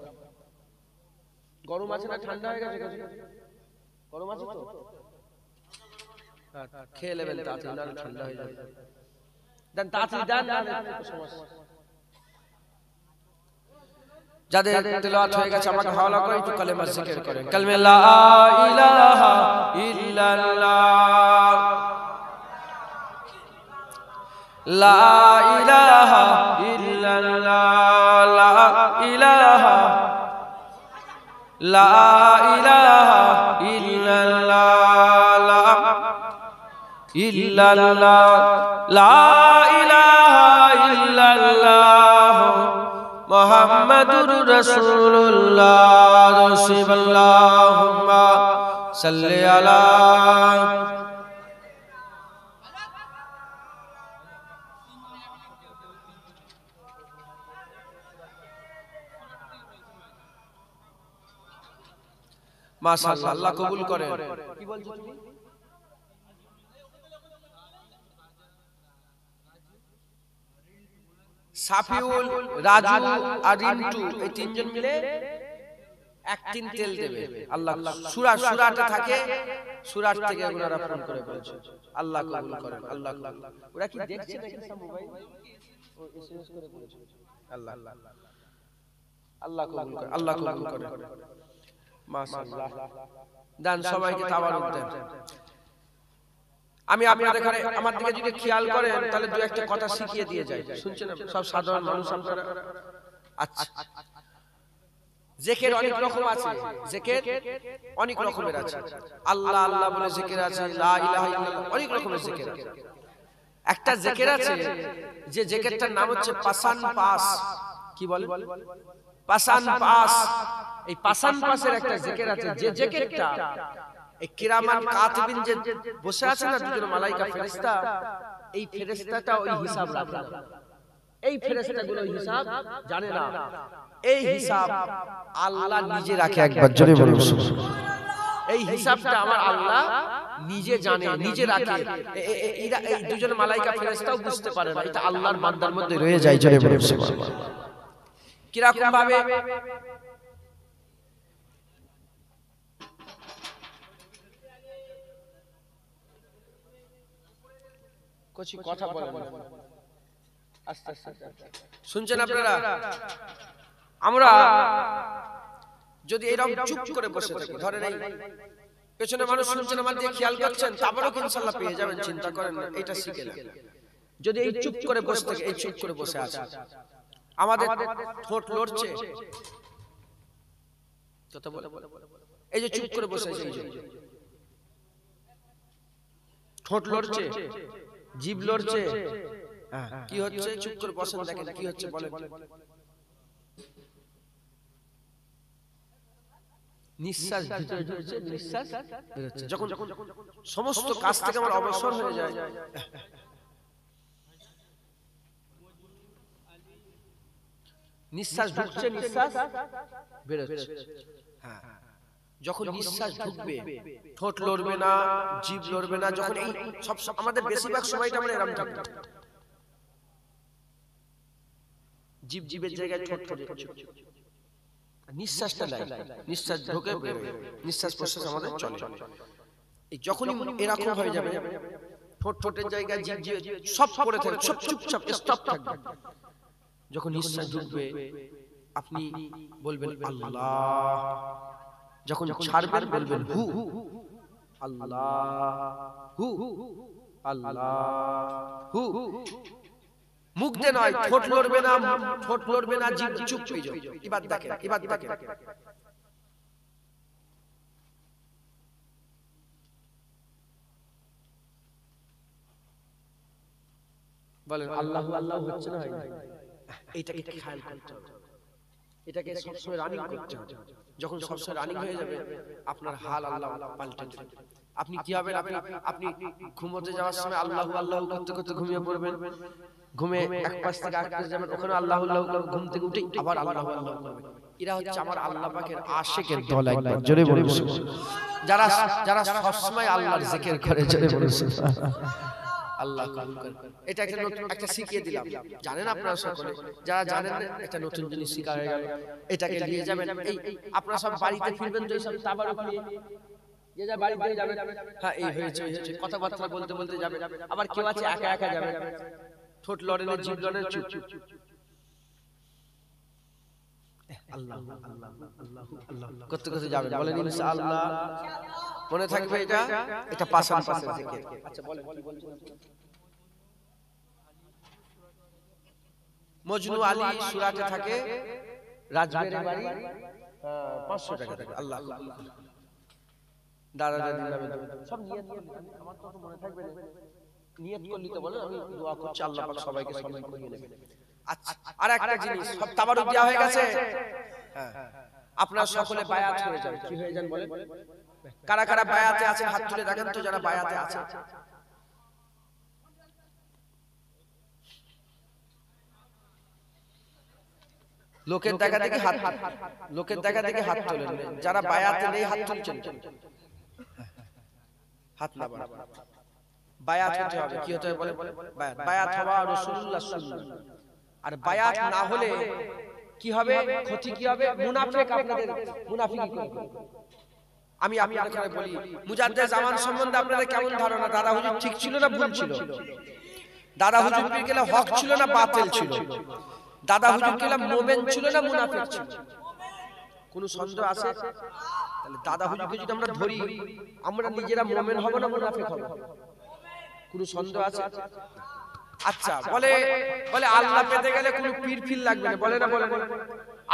গরম আছে না ঠান্ডা হয়ে গেছে? গরম আছে তো, খেয়ে নেবেন তাড়াতাড়ি, না ঠান্ডা হয়ে যাবে। দেন তাড়াতাড়ি দেন, যাদের তেলাওয়াত হয়ে গেছে আমাকে হাওলা করে একটু কালেমা জিকির করেন। কালমে লা ইলাহা ইল্লাল্লাহ, লা ইলাহা ইল্লাল্লাহ, লা ইলাহা, লা ইলাহা ইল্লাল্লাহ, লা ইল্লাল্লাহ, লা ইলাহা ইল্লাল্লাহ মুহাম্মাদুর রাসূলুল্লাহ। আল্লাহুম্মা সাল্লি আলা মাশাআল্লাহ, আল্লাহ কবুল করেন। কি বলছো তুমি? সাফিউল, রাজু আর রিন্টু, এই তিনজন মিলে এক তিন তেল দেবে। আল্লাহ সুরাটে থাকে, সুরাট থেকে ওনারা ফোন করে বলছে। আল্লাহ কবুল করেন, আল্লাহ। ওরা কি দেখছে নাকি সব মোবাইল? ও এসএমএস করে বলছে। আল্লাহ আল্লাহ কবুল করেন, আল্লাহ কবুল করেন। মাশাআল্লাহ, দান সবাইকে তাবারুক দেন। আমি আপনাদের ঘরে আমার দিকে যদি খেয়াল করেন তাহলে দু একটা কথা শিখিয়ে দিয়ে যাই, শুনছেন? সব সাধারণ মানুষ আপনারা। আচ্ছা, জিকির অনেক রকম আছে, জিকির অনেক রকমের আছে। আল্লাহ আল্লাহ বলে জিকির আছে, লা ইলাহা ইল্লাল্লাহ, অনেক রকমের জিকির আছে। একটা জিকির আছে যে জিকিরটার নাম হচ্ছে পাসান পাস। কি বলে? পাসান পাস। এই পাসান পাসের একটা জিকির আছে, যে জিকিরটা এই কিরামান কাতিবিন যে বসে আছে না, দুজন মালাইকা ফেরেশতা, এই ফেরেশতাটা ওই হিসাব রাখে না। এই ফেরেশতাগুলো হিসাব জানে না, এই হিসাব আল্লাহ নিজে রাখে। একবার জোরে বলুন সুবহানাল্লাহ। এই হিসাবটা আমার আল্লাহ নিজে জানে, নিজে রাখে। এই দুজন মালাইকা ফেরেশতাও বুঝতে পারে না, এটা আল্লাহর বান্দার মধ্যে রয়ে যায়। জোরে বলুন সুবহানাল্লাহ। কিরকম ভাবে? কিছু কথা বলেন না, আস্তে আস্তে শুনছেন আপনারা? আমরা যদি এরকম চুপ করে বসে থাকি, ধরেন এই পেছনে মানুষ শুনছেন, আমার দিকে খেয়াল করছেন, তারপরেও ইনশাআল্লাহ পেয়ে যাবেন, চিন্তা করেন না, এটা শিখে নেন। যদি এই চুপ করে বসে থাকি, এই চুপ করে বসে আছে, আমাদের ঠোঁট লড়ছে, কথা বলে এই যে চুপ করে বসে আছে, এই যে ঠোঁট লড়ছে, জিভ লড়ছে, কি হচ্ছে? চুপ করে বসেন, দেখেন কি হচ্ছে বলেন। নিঃশ্বাস ভিতরে ঢুকছে, নিঃশ্বাস বের হচ্ছে। যখন সমস্ত কাজ থেকে আমার অবসর হয়ে যায়, নিঃশ্বাস ঢুকছে, নিঃশ্বাস বের হচ্ছে। হ্যাঁ, যখন নিঃশ্বাস ঢুকবে ঠোঁট লড়বে না, জিভ লড়বে না। যখন এই সব আমাদের বেশিরভাগ সময়টা আমরা এরকম থাকবো, জিভ জিভের জায়গায় ঠোঁট ঠোঁট, নিঃশ্বাসটা নাই, নিঃশ্বাস ঢোকে বের হয়, নিঃশ্বাস প্রশ্বাস আমাদের চলে। এই যখনই এরকম হয়ে যাবে, ঠোঁট ঠোঁটের জায়গায় জিভ জিভ সব পড়ে থাকবে, সব চুপচাপ স্টপ থাকবে। যখন নিঃশ্বাস ঢুকবে আপনি বলবেন আল্লাহ, যখন ছাড়বেন বলবেন হু আল্লাহ, হু আল্লাহ, হু। মুখ দিয়ে নয়, ঠোঁট লড়বে না, ঠোঁট লড়বে না, জিভ চুপ হয়ে যাবে। এবার দেখেন, এবার দেখেন, বলেন আল্লাহু আল্লাহ হচ্ছে না? এইটাকে খেয়াল করতে হবে, এটাকে সবসময় রানিং করতে হবে। যখন সবসময় রানিং হয়ে যাবে আপনার হাল আল্লাহ পাল্টে দেবে। আপনি কি হবেন? আপনি ঘুমোতে যাওয়ার সময় আল্লাহু আল্লাহ করতে করতে ঘুমিয়ে পড়বেন, ঘুমে এক পাশ থেকে আরেক পাশে যাবেন, ওখানে আল্লাহু আল্লাহ, ঘুম থেকে উঠে আবার আল্লাহু আল্লাহ করবেন। এরা হচ্ছে আমার আল্লাহ পাকের আশিকের দল। একবার জোরে বলুন সুবহানাল্লাহ। যারা সবসময় আল্লাহর জিকির করে, জোরে বলুন সুবহানাল্লাহ। আল্লাহ কবুল করেন। এটা একটা শিখিয়ে দিলাম, জানেন আপনারা সকলে, যারা জানেন না একটা নতুন জিনিস শিখা হয়ে গেল। এটাকে নিয়ে যাবেন, এই আপনারা সব বাড়িতে ফিরবেন তো এইসব তাবারুক নিয়ে, যে যা বাড়িতে যাবেন, হ্যাঁ এই হয়েছে কথাবার্তা বলতে বলতে যাবে। আবার কেউ আছে একা একা যাবে, ঠোঁট লড়ে না, জিভ লড়ে, চুপ চুপ আল্লাহ আল্লাহ আল্লাহ আল্লাহ করতে করতে যাবেন। বলেন ইনশাআল্লাহ, মনে থাকবে এটা, এটা পাশান পাশে থেকে। আচ্ছা বলেন কি বলছেন? মজনু আলী সুরাটে থাকে, রাজবের বাড়ি, 500 টাকা থাকে। আল্লাহ দাদা দাদি নামে সব নিয়ত করলে, আমার তো মনে থাকবে না, নিয়ত করলি তো বলেন, আমি দোয়া করছি আল্লাহ পাক সবাইকে সম্মান করিয়ে নেবেন। আচ্ছা আর একটা জিনিস, সব তাবারুক দেওয়া হয়ে গেছে, হ্যাঁ আপনারা সকলে বায়াত হয়ে যান। কি হয়ে যান বলেন? কারা কারা বায়াতে আছেন হাত তুলে দেখেন তো, যারা বায়াতে আছেন। লোকের দেখা দেখি হাত, লোকের দেখা দেখি হাত তোলেন, যারা বায়াতে নেই হাত তুলছেন, হাত না বাড়ান। বায়াত হতে হবে, কি হতে হবে বলেন? বায়াত, বায়াত হওয়া রাসূলুল্লাহ সুন্নাহ। আর বায়াত না হলে কি হবে, ক্ষতি কি হবে? মুনাফিক, আপনাদের মুনাফিকি করবে। আমি আপনাদের বলি, মুজাদ্দেদ জামান সম্বন্ধে আপনাদের কেমন ধারণা? দাদা হুজুর ঠিক ছিল না ভুল ছিল? দাদা হুজুর পীর কেলা হক ছিল না বাতিল ছিল? দাদা হুজুর কেলা মুমিন ছিল না মুনাফিক ছিল? কোনো সন্দেহ আছে? তাহলে দাদা হুজুরকে যদি আমরা ধরি, আমরা নিজেরা মুমিন হব না মুনাফিক হব? কোনো সন্দেহ আছে? আচ্ছা বলে বলে আল্লাহ পেতে গেলে কোনো পীর ফির লাগবে না, বলে না বলে না?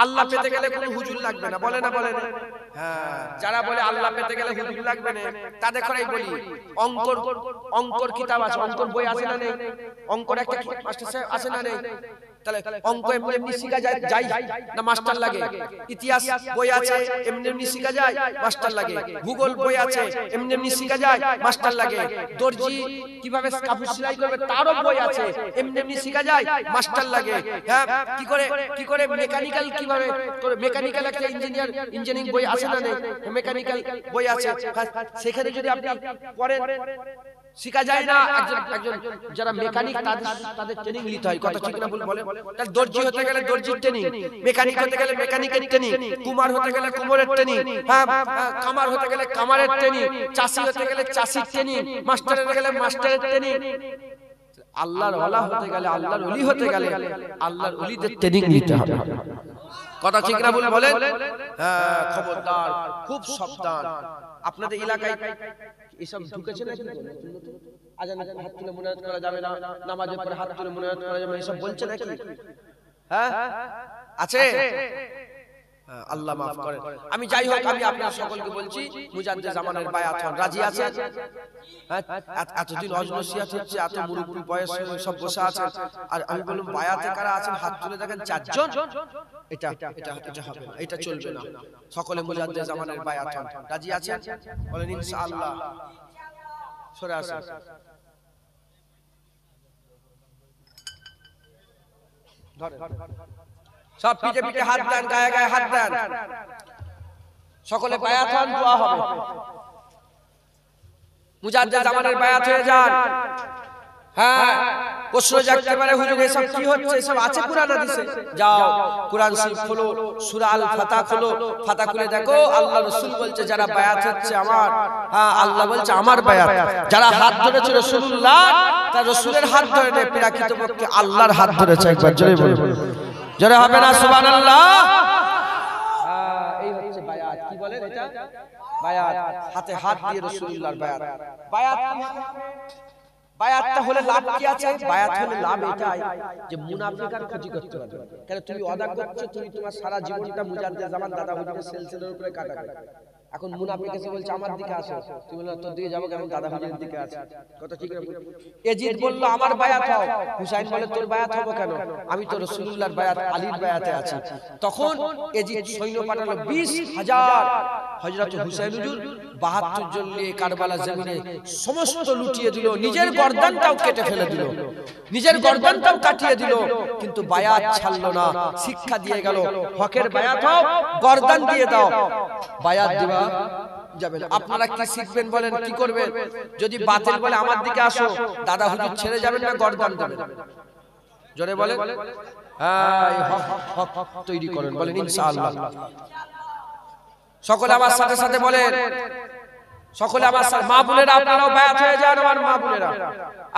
আল্লাহ পেতে গেলে কোনো হুজুর লাগবে না, বলে না বলে না? হ্যাঁ, যারা বলে আল্লাহ পেতে গেলে হুজুর লাগবে না, তাদের করাই বলি, অঙ্কর কিতাব আছে, অঙ্কর বই আছে না নেই? অঙ্কর একটা মাস্টার সাহেব আছে না নেই? তাহলে অঙ্ক এমনি এমনি শিখা যায় না মাস্টার লাগে? ইতিহাস বই আছে, এমনি এমনি শিখা যায়, মাস্টার লাগে? ভূগোল বই আছে, এমনি এমনি শিখা যায়, মাস্টার লাগে? দর্জি কিভাবে কাপড় সেলাই করবে তারও বই আছে, এমনি এমনি শিখা যায়, মাস্টার লাগে? হ্যাঁ, কি করে মেকানিক্যাল কিভাবে করে, মেকানিক্যাল একটা ইঞ্জিনিয়ারিং বই আছে না নেই? মেকানিক্যাল বই আছে, সেখানে যদি আপনি পড়েন শিখা যায় না? একজন যারা মেকানিক তাদের ট্রেনিং নিতে হয়, কথা ঠিক না ভুল বলে? তাহলে দর্জি হতে গেলে দর্জির ট্রেনিং, মেকানিক হতে গেলে মেকানিকের ট্রেনিং, কুমার হতে গেলে কুমারের ট্রেনিং, হ্যাঁ কামার হতে গেলে কামারের ট্রেনিং, চাষি হতে গেলে চাষির ট্রেনিং, মাস্টার হতে গেলে মাস্টারের ট্রেনিং। আল্লাহর ওয়ালা হতে গেলে, আল্লাহর ওলি হতে গেলে আল্লাহর ওলিদের ট্রেনিং নিতে হবে, কথা ঠিক না ভুল বলেন? হ্যাঁ খবরদার, খুব সাবধান। আপনাদের এলাকায় এসব ঢুকেছে নাকি? আজান হাত তুলে মুনাজাত করা যাবে না, নামাজের পরে হাত তুলে মুনাজাত করা যাবে না, এসব বলছে নাকি? হ্যাঁ আছে? আল্লাহ মাফ করেন। আমি যাই হোক, আমি আপনাদের সকলকে বলছি, মুজাদ্দেদ জামানের বায়াত হন, রাজি আছেন? এতদিন অজনসিয়াত হচ্ছে, এত মুরব্বি বয়স সব বসে আছেন, আর আমি বললাম বায়াতে কারা আছেন হাত তুলে দেখেন, 4 জন। এটা এটা এটা হবে না, এটা চলবে না। সকলে মুজাদ্দেদ জামানের বায়াত হন, রাজি আছেন? বলেন ইনশাআল্লাহ। সরে আসুন। সব পিঠে পিঠে হাত দেন, গায়ে গায়ে হাত দেন, সকলে বায়াত হন, দোয়া হবে। মুজাদ্দেদ জামানের বায়াত হয়ে যান। হ্যাঁ প্রশ্ন জাগতে পারে, হুজুর এসব কি হচ্ছে? এসব আছে কোরআন হাদিসে? যাও কোরআন শরীফ খোলো, সূরা আল ফাতা খোলো, ফাতা খুলে দেখো আল্লাহ রাসূল বলছে যারা বায়াত হচ্ছে আমার, হ্যাঁ আল্লাহ বলছে আমার বায়াত। যারা হাত ধরেছে রাসূলুল্লাহ, তার রাসূলের হাত ধরে নেই, প্রকৃতপক্ষে আল্লাহর হাত ধরেছে। একবার জোরে বলুন, জোরে হবে না সুবহানাল্লাহ? এই হচ্ছে বায়াত। কি বলেন এটা? বায়াত, হাতে হাত দিয়ে রাসূলুল্লাহর বায়াত। বায়াত বায়াতটা হলে লাভ কি আছে? বায়াত হলে লাভ এটাই যে মুনাফিক আর ক্ষতি করতে পারবে না। কারণ তুমি ওয়াদা করছো, তুমি তোমার সারা জীবনটা মুজাদ্দেদ জামান দাদা হুজুরের সিলসিলার উপরে কাটাবে। এখন মুনাফিক এসে বলছে আমার দিকে আসো, তুমি বলছো তোর দিকে যাবো কেন, দাদা হুজুরের দিকে আছে, কথা ঠিক না? ইয়াজিদ বলল আমার বায়াত হও, হুসাইন বলে তোর বায়াত হবো কেন, আমি তো রাসূলুল্লাহর বায়াত, আলীর বায়াতে আছি। তখন ইয়াজিদ সৈন্য পাঠালো 20,000, হযরত হুসাইন হুজুর 72 জন নিয়ে কারবালা জমিনে সমস্ত লুটিয়ে দিল, নিজের গর্দানটাও কেটে ফেলে দিল, নিজের গর্দানটাও কাটিয়ে দিল, কিন্তু বায়াত ছাড়লো না। শিক্ষা দিয়ে গেল, হকের বায়াত হও, গর্দান দিয়ে দাও। বায়াত দিবা যাবেন। আপনারা কি শিখবেন বলেন, কি করবেন? যদি বাতিল বলে আমার দিকে আসো, দাদা হুজুর ছেড়ে যাবেন না গর্দান দেবেন? জোরে বলেন। হ্যাঁ, হক তৈরি করেন, বলেন ইনশাআল্লাহ। সকলে আমার সাথে সাথে বলেন, সকলে আমার সাথে, মা বোনেরা আপনারাও বায়াত হয়ে যান। আমার মা বোনেরা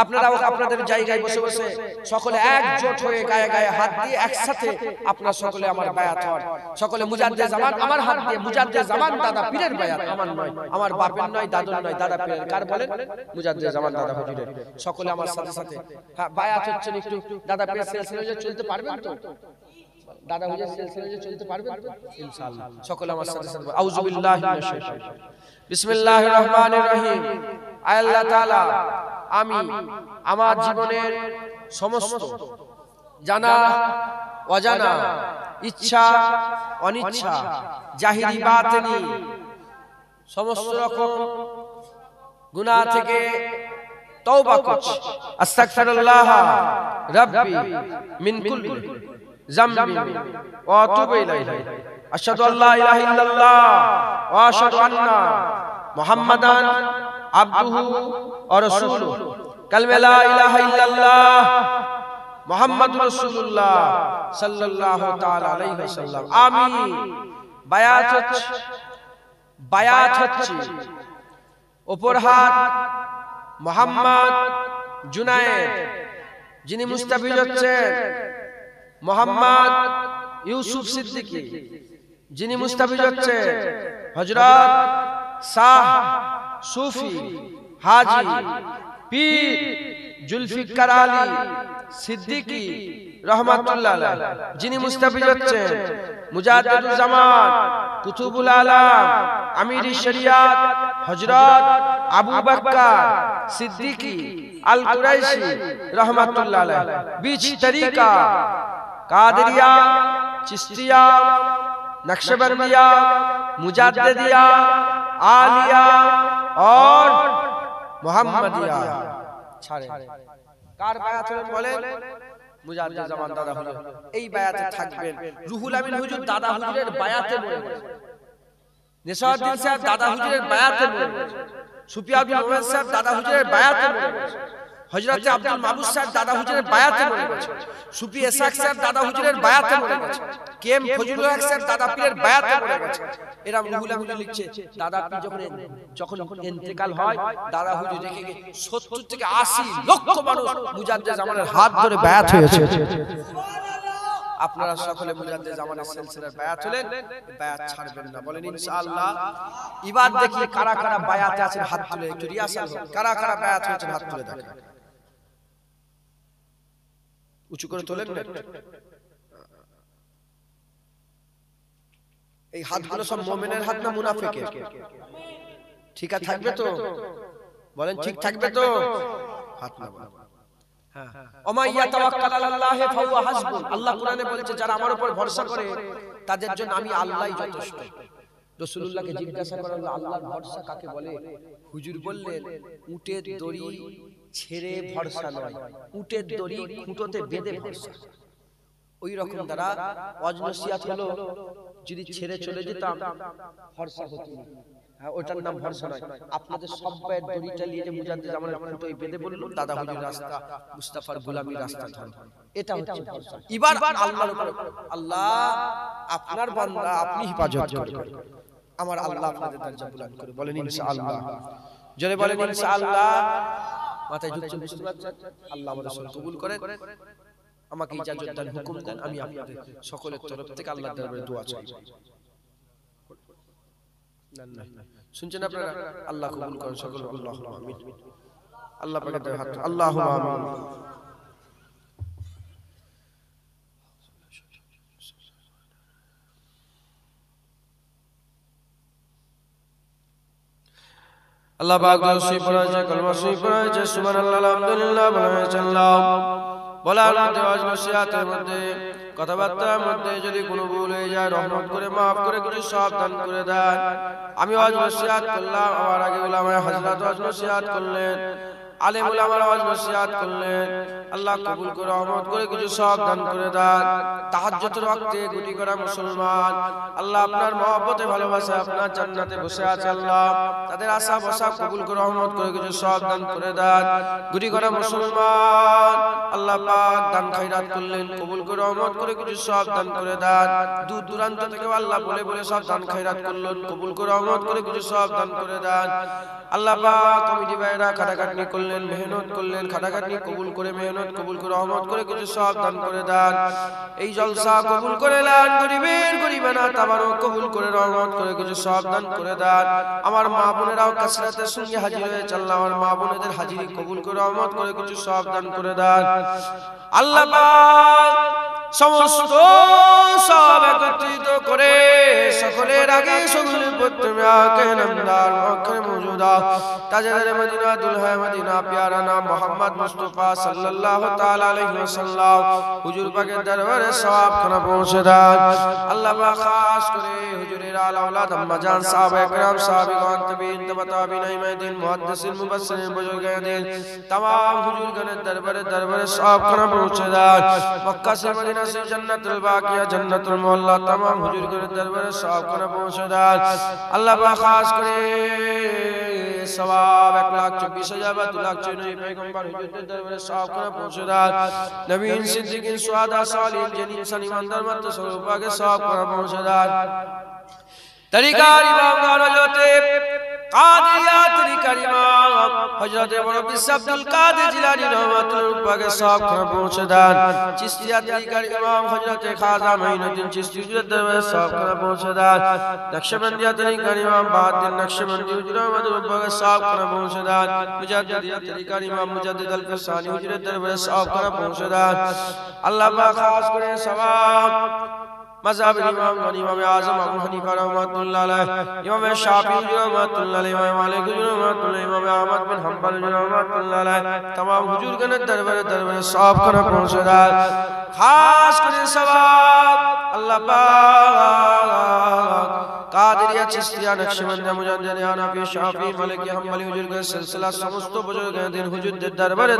আপনারাও আপনাদের জায়গায় বসে বসে সকলে একজোট হয়ে গায়ে গায়ে হাত দিয়ে একসাথে আপনারা সকলে আমার বায়াত হন। সকলে মুজাদ্দে জামান, আমার হাত দিয়ে মুজাদ্দে জামান দাদা পীরের বায়াত, আমার নয়, আমার বাপের নয়, দাদুর নয়, দাদা পীরের। কার বলেন? মুজাদ্দে জামান দাদা হুজুরের। সকলে আমার সাথে সাথে হ্যাঁ বায়াত হচ্ছেন। একটু দাদা পীরের সিলসিলা চলতে পারবেন তো? দাদা হুজুরের সিলসিলা চলতে পারবেন তো? ইনশাআল্লাহ। সকলে আমার সাথে সাথে আউযু বিল্লাহি মিনাশ শাইতানির বিসমিল্লাহির রহমানির রহিম। আল্লাহ তাআলা আমি আমার জীবনের সমস্ত জানা অজানা, ইচ্ছা অনিচ্ছা, জাহিরি বাতিনি সমস্ত রকম গুনাহ থেকে তওবা করছি। আস্তাগফিরুল্লাহ রাব্বি মিন কুল্লি যামবি ওয়া আতুবু ইলাইহি। আশহাদু আল্লা ইলাহা ইল্লাল্লাহ ওয়া আশহাদু আন্না মুহাম্মাদান আবদুহু ওয়া রাসূলুহু। কালমা লা ইলাহা ইল্লাল্লাহ মুহাম্মাদুর রাসূলুল্লাহ সাল্লাল্লাহু তাআলা আলাইহি ওয়াসাল্লাম। আমি বায়াত হচ্ছি উপর হাত মুহাম্মদ জুনায়েদ, যিনি মুস্তাফিজ হচ্ছেন মোহাম্মদ ইউসুফ সিদ্দিকী, যিনি মুস্তাফিজ হচ্ছেন হযরত শাহ সুফি হাজী পীর জুলফিকার আলী সিদ্দিকী রহমাতুল্লাহ আলাইহি, যিনি মুস্তাফিজ হচ্ছেন মুজাদ্দিদুল জামান কুতুবুল আলাম আমিরি শরিয়াত হযরত আবু বকর সিদ্দিকী আল কুরাইশি রহমাতুল্লাহ আলাইহি। बीच तरीका कादरिया, चिश्तिया, नक्शबंदिया, मुजाद्दिदिया, आलिया और मुहम्मदिया ছাড়ে। কার বায়াত হলেন বলেন? মুজাদ্দিদ জামান দাদা হুজুর। এই বায়াতে থাকবেন। রুহুল আমিন হুজুর দাদা হুজুরের বায়াতে মরে গেছে। নেসাউদ্দিন সাহেব দাদা হুজুরের বায়াতে মরে গেছে। সুফি আব্দুল মোমেন সাহেব দাদা হুজুরের বায়াতে মরে গেছে। হযরত আব্দুল মাহমুদ সাহেব দাদা হুজুরের বায়াতে মরে গেছে। সুফি ইসহাক সাহেব দাদা হুজুরের বায়াতে মরে গেছে। কেএম ফজলুল হক সাহেব দাদা পীরের বায়াতে মরে গেছে। এরা রুহুল আমিন লিখছে দাদা পীর যখন ইন্তেকাল হয়, দাদা হুজুর রেখে 70 থেকে 80 লক্ষ মানুষ মুজাদ্দিদ জামানের হাত ধরে বায়াত হয়েছে। আপনারা সকলে মুজাদ্দিদ জামানের সিলসিলার বায়াত হলেন, বায়াত ছাড়বেন না, বলেন ইনশাআল্লাহ। এবার দেখি কারা কারা বায়াতে আছেন, হাত তুলে একটু রিয়াসাল হোক। কারা কারা বায়াত হয়েছেন হাত তুলে দেখেন। উঁচু করে তোলেন না। এই হাতগুলো সব মুমিনের হাত না মুনাফিকের? ঠিক থাকবে তো? বলেন ঠিক থাকবে তো? হাত না। হ্যাঁ, ওমা ইয়াতাওয়াক্কাল আলাল্লাহি ফাহুয়া হাসবু। আল্লাহ কোরআনে বলেছে যারা আমার উপর ভরসা করে তাদের জন্য আমি আল্লাহই যথেষ্ট। রাসূলুল্লাহকে জিজ্ঞাসা করা হলো আল্লাহর ভরসা কাকে বলে? হুজুর বললেন উটের দড়ি ছেড়ে ভরসা নয়, উটের দড়ি খুঁটোতে বেঁধে ভরসা। ওই রকম দ্বারা ওয়াজনসিয়াত হলো যদি ছেড়ে চলে যেতাম ভরসা হতো না। হ্যাঁ, ওটার নাম ভরসা নয়। আপনাদের সবাই দড়িটা নিয়ে যে মুজাদ্দিদ জামানের খুঁটোয় বেঁধে বলল দাদা হুজুর রাস্তা, মুস্তাফার গোলামি রাস্তা ধর, এটা হচ্ছে ভরসা। এবার আল্লাহর উপর, আল্লাহ আপনার বান্দা, আপনি হেফাজত করবেন। আমার আল্লাহ আপনাদের দরজা বুলন্দ করে, বলেন ইনশাআল্লাহ। জোরে বলেন ইনশাআল্লাহ। মাথায় ঝুঁকছেন, বুঝতে পারছেন? আল্লাহ আমাদের সব কবুল করেন। আমাকে ইজাজত দেন, হুকুম দেন, আমি আপনাদের সকলের তরফ থেকে আল্লাহর দরবারে দোয়া চাই। শুনছেন আপনারা? আল্লাহ কবুল করেন সকল। আল্লাহুম্মা আমিন। আল্লাহ পাকের দরবারে হাত, আল্লাহুম্মা আমিন। আল্লাহ পাক দরুদ পড়াছে, কলমা শরীফ পড়াছে, সুবহানাল্লাহ আলহামদুলিল্লাহ বলা আল্লাহ বলার মধ্যে ওয়াজ নসিহতের মধ্যে কথাবার্তার মধ্যে যদি কোনো ভুল হয়ে যায় রহমত করে মাফ করে কিছু সাবধান করে দেন। আমি ওয়াজ নসিহত করলাম, আমার আগে উলামায়ে হযরত ওয়াজ নসিহত করলেন। আলেম উলামার ওয়াজ নসিহত করলেন, আল্লাহ কবুল করে রহমত করে কিছু সওয়াব দান করে দেন। তাহাজ্জুদের ওয়াক্তে গুটি করা মুসলমান আল্লাহ আপনার মহব্বতে ভালোবাসায় আপনার জান্নাতে বসে আছে, আল্লাহ তাদের আশা বসা কবুল করে রহমত করে কিছু সওয়াব দান করে দেন। গুটি করা মুসলমান আল্লাহ পাক দান খায়রাত করলেন, কবুল করে রহমত করে কিছু সওয়াব দান করে দেন। দূর দূরান্ত থেকে আল্লাহ বলে বলে সব দান খায়রাত করলেন, কবুল করে রহমত করে কিছু সওয়াব দান করে দেন। আল্লাহ পাক কমিটি ভাইরা খাটাখাটনি করলেন, মেহনত করলেন, খাটাখাটনি কবুল করে মেহনত কবুল করে রহমত করে কিছু সওয়াব দান করে দেন। এই জলসা কবুল করে নেন, গরিবের গরিবানা তাবারক কবুল করে রহমত করে কিছু সওয়াব দান করে দেন। আমার মা বোনেরাও কাসরাতের সঙ্গে হাজির হয়েছে, আল্লাহ আমার মা বোনেদের হাজিরি কবুল করে রহমত করে কিছু সওয়াব দান করে দেন। আল্লাহ পাক সমস্ত সব একত্রিত করে সকলের আগে সকলের প্রথমে আকে নামদার মক্কায় মওজুদা তাজদারে মদিনা দুলহা মদিনা প্যারা নাম মোহাম্মদ মুস্তাফা সাল্লাল্লাহু তাআলা আলাইহি ওয়াসাল্লাম হুজুর পাকের দরবারে সওয়াব খানা পৌঁছে দেন। আল্লাহ পাক খাস করে হুজুরের আলা আওলাদ আম্মা জান সাহাবা کرام সাহাবীগণ তাবিঈন তাবিঈন ইমামদিন মুহাদ্দিসিন মুফাসসিরিন বুজুর্গান तमाम হুজুরগণের দরবারে সওয়াব খানা পৌঁছে দেন। মক্কা से मदीना से जन्नतुल बाकिया जन्नतुल मोहल्ला तमाम हुजूरगणের দরবারে সওয়াব খানা পৌঁছে দেন। আল্লাহ পাক খাস করে সওয়াব 1,24,000 বা 2,94 পয়গম্বর হুজুরদের দরবারে সওয়াব খানা পৌঁছে দেন। নবীন সিদ্দিকিন সুহাদা সালিহিন জানিন সালিমানদার মত সওয়াবে সওয়াব খানা পৌঁছে দেন। তরিকার ইমাম হযরতে কাদিয়া তরিকার ইমাম হযরত মুফতি আব্দুল কাদের জিলানী রহমাতুল্লাহ পাকে সওয়াব খানা পৌঁছে দেন। চিশতিয়া তরিকার ইমাম হযরত খাজা মাইনুদ্দিন চিশতি হুজুরের দরবারে সওয়াব খানা পৌঁছে দেন। নকশবন্দিয়া তরিকার ইমাম বাহাদুর নকশবন্দি হুজুর রহমাতুল্লাহ পাকে সওয়াব খানা পৌঁছে দেন। মুজাদ্দিদিয়া তরিকার ইমাম মুজাদ্দিদ আল ফসানি হুজুরের দরবারে সওয়াব খানা পৌঁছে দেন। আল্লাহ পাক খাস করে সওয়াব मज़हब इमाम इमाम आज़म अबू हनीफा रहमतुल्लाह अलैह, इमाम शाफी रहमतुल्लाह अलैह, इमाम मालिक रहमतुल्लाह, इमाम अहमद बिन हंबल रहमतुल्लाह अलैह तमाम हुजूरगण दरबारे सवाब खाना पहुंचे दें। खास करे सवाब अल्लाह पाक कादरिया चिश्तिया नक्शबंदिया मुजाद्दिदिया हनफी शाफी मालिकी हंबली हुजूरगण सिलसिला समस्त बुजुर्गण दिन हुजूरদের दरबारे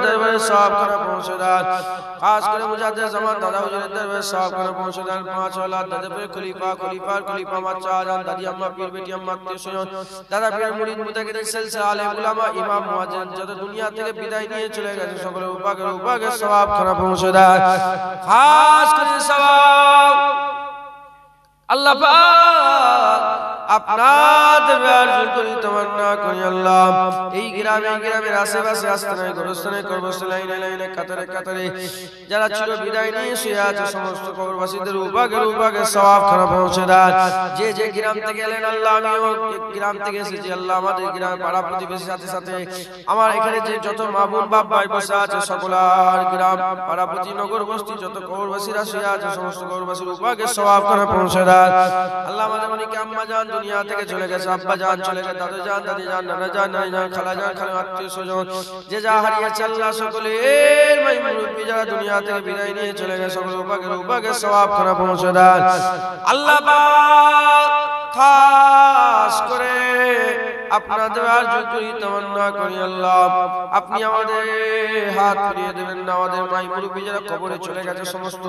सवाब खाना पहुंचे दें। खास करे मुजाद्दिद ज़मान दादा हुजूरদের दरबारे सवाब खाना पहुंचे दें। पांच औलाद दादा पे खलीफा माचा जान दादी अम्मा पीर बेटी अम्मा तेसुन दादा पीर मुरीद मुताकिद सिलसिला आलिम उलामा इमाम मुआज्जिन যত দুনিয়া থেকে বিদায় নিয়ে চলে গেছে সকলের উপাকে সওয়াব খানা পৌঁছে দেয়। খাস করে সওয়াব আল্লাহ পাক আপনাদের দরবার করি তামান্না করি আল্লাহ এই গ্রামের আশেপাশে আস্তানায় গোরস্থানে কবরস্থানে লাইনে কাতারে যারা চির বিদায় নিয়ে শুয়ে আছে সমস্ত কবরবাসীদের উপাকে সওয়াব খানা পৌঁছে দেন। যে গ্রাম থেকে এলেন আল্লাহ আমিও গ্রাম থেকে এসেছি আল্লাহ আমাদের গ্রাম পাড়া প্রতিবেশীর সাথে আমার এখানে যে যত মা বোন বাপ ভাই বসে আছে সকলার গ্রাম পাড়া প্রতি নগর বস্তি যত কবরবাসীরা শুয়ে আছে সমস্ত কবরবাসীর উপাকে সওয়াব খানা পৌঁছে দেন। আল্লাহ আমাদের অনেকে আম্মা জান দুনিয়া থেকে চলে গেছে, আব্বা জান চলে গেছে, দাদা জান দাদি জান নানা জান নানি জান খালা জান খালা আত্মীয় স্বজন যে যা হারিয়েছে আল্লাহ সকলের ভাই মুরব্বি যারা দুনিয়া থেকে বিদায় নিয়ে চলে গেছে সকলের উপাকে সওয়াব খানা পৌঁছে দেন। আল্লাহ পাক খাস করে আপনাদের আরজু করি তামান্না করি আল্লাহ আপনি আমাদের হাত ফিরিয়ে দেবেন না। আমাদের ভাই মুরব্বি যারা কবরে চলে গেছে সমস্ত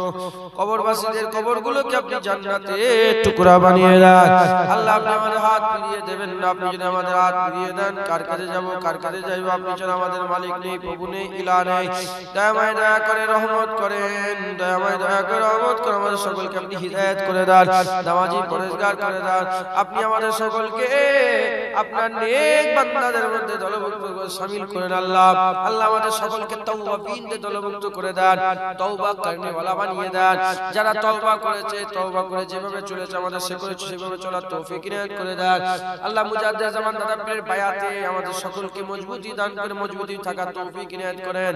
কবরবাসীদের কবরগুলোকে আপনি জান্নাতে টুকরা বানিয়ে দেন। আল্লাহ আপনি আমাদের হাত ফিরিয়ে দেবেন না। আপনি যদি আমাদের হাত ফিরিয়ে দেন কার কাছে যাব কার কাছে যাইব আপনি ছাড়া আমাদের মালিক নেই, প্রভু নেই, ইলাহ নেই। দয়াময় দয়া করে রহমত করেন, দয়াময় দয়া করে রহমত করে আমাদের সকলকে আপনি হিদায়াত করে দেন, নামাজি পরেজগার করে দেন। আপনি আমাদের সকলকে আপনার নেক বান্দাদের মধ্যে দলভুক্ত করে শামিল করেন আল্লাহ। আল্লাহ আমাদের সকলকে তাওয়াবিনদের দলভুক্ত করে দেন, তওবা করনে ওয়ালা বানিয়ে দেন। যারা তওবা করেছে তওবা করে যেভাবে চলেছে আমাদের সেভাবে চলার তৌফিক ইনায়াত করে দেন। আল্লাহ মুজাদ্দিদ জামান দাদা পীরের বায়াতে আমাদের সকলকে মজবুতি দান করে মজবুতি থাকার তৌফিক ইনায়াত করেন।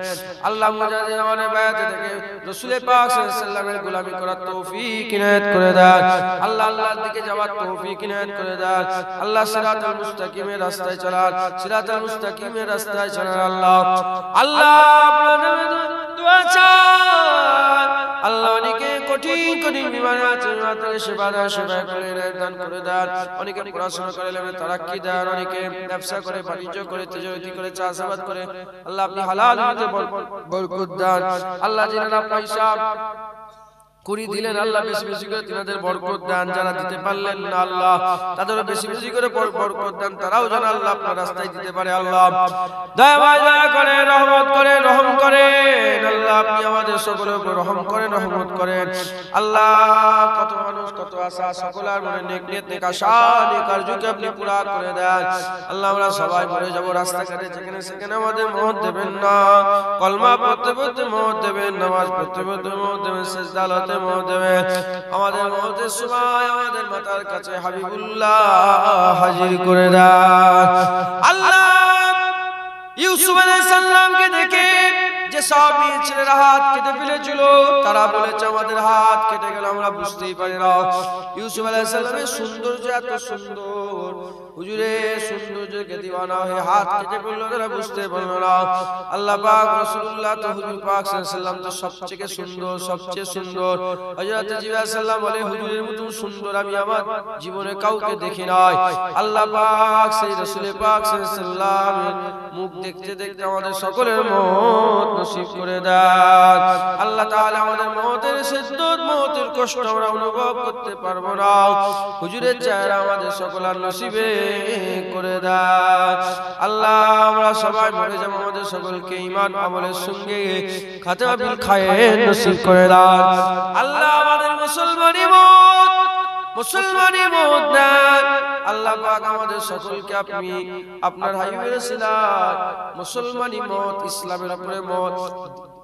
আল্লাহ মুজাদ্দিদ জামানের বায়াতে থেকে রাসূল পাক সাল্লাল্লাহু আলাইহি ওয়াসাল্লামের গোলামি করার তৌফিক ইনায়াত করে দেন। আল্লাহ আল্লাহর দিকে যাওয়ার তৌফিক ইনায়াত করে দেন। আল্লাহ সিরাতাল মুস্তাকিমের রাস্তায় চলার, সিরাতাল মুস্তাকিমের রাস্তায় চলার আল্লাহ আপনাদের দোয়া চাই। আল্লাহ অনেকে কঠিন কঠিন বিমানে আছে তাকে সেবা করে দান করে দেন অনেকে পড়াশোনা করে লেবে তারাক্কি দেন অনেকে ব্যবসা করে বাণিজ্য করে তেজরতি করে চাষাবাদ করে আল্লাহ আপনি হালাল রুজিতে বরকত দেন আল্লাহ যারা পয়সা কুড়ি দিলেন আল্লাহ বেশি বেশি করে তিনাদের বরকত দেন যারা দিতে পারলেন না আল্লাহ তাদের বেশি বেশি করে বরকত দেন তারাও যেন আল্লাহ আপনার রাস্তায় দিতে পারে আল্লাহ দয়া করে রহমত করে রহম করেন আল্লাহ আপনি আমাদের সকলের উপর রহম করেন রহমত করেন আল্লাহ কত মানুষ কত আশা সকলের মনে নেক নিয়ত নেক আশা নেক আরজুকে আপনি পুরা করে দেন আল্লাহ আমরা সবাই মরে যাব রাস্তাঘাটে যেখানে সেখানে আমাদের মওত দেবেন না কলমা পড়তে পড়তে মওত দেবেন নামাজ পড়তে পড়তে মওত দেবেন সিজদাতে আমাদের মওতের সময় আমাদের মাতার কাছে হাবিবুল্লাহ হাজির করে দেন আল্লাহ ইউসুফ আলাইহিস সালামকে দেখে যে সব ছেলেরা হাত কেটে ফেলেছিল তারা বলেছে আমাদের হাত কেটে গেল আমরা বুঝতেই পারি না ইউসুফ আলাইহিস সালামের সৌন্দর্য এত সুন্দর হুজুরে সৌন্দর্যকে দিওয়ানা হয়ে হাত কেটে ফেললো তারা বুঝতে পারলো না আল্লাহ পাক রাসূলুল্লাহ তো হুজুর পাক সাল্লাল্লাহু আলাইহি ওয়াসাল্লাম তো সবচেয়ে সুন্দর সবচেয়ে সুন্দর হযরত জিবরাইল সাল্লাম বলে হুজুরের মতো সুন্দর আমি আমার জীবনে কাউকে দেখি নাই আল্লাহ পাক সেই রাসূল পাক সাল্লাল্লাহু আলাইহি ওয়াসাল্লাম মুখ দেখতে দেখতে আমাদের সকলের মওত নসিব করে দেন আল্লাহ তাআলা আমাদের মওতের শিদ্দত মওতের কষ্ট আমরা অনুভব করতে পারবো না হুজুরের চেহারা আমাদের সকলের নসিবে করে দেন আল্লাহ আমরা সবাই মরে যাব আমাদের সকলকে ঈমান আমলের সঙ্গে খাতিমা বিল খায়ের নসিব করে দেন আল্লাহ আমাদের মুসলমানি মওত দেন আল্লাহ পাক আমাদের সকলকে আপনি আপনার হাবিবের সিলাত মুসলমানি মওত ইসলামের উপরে মওত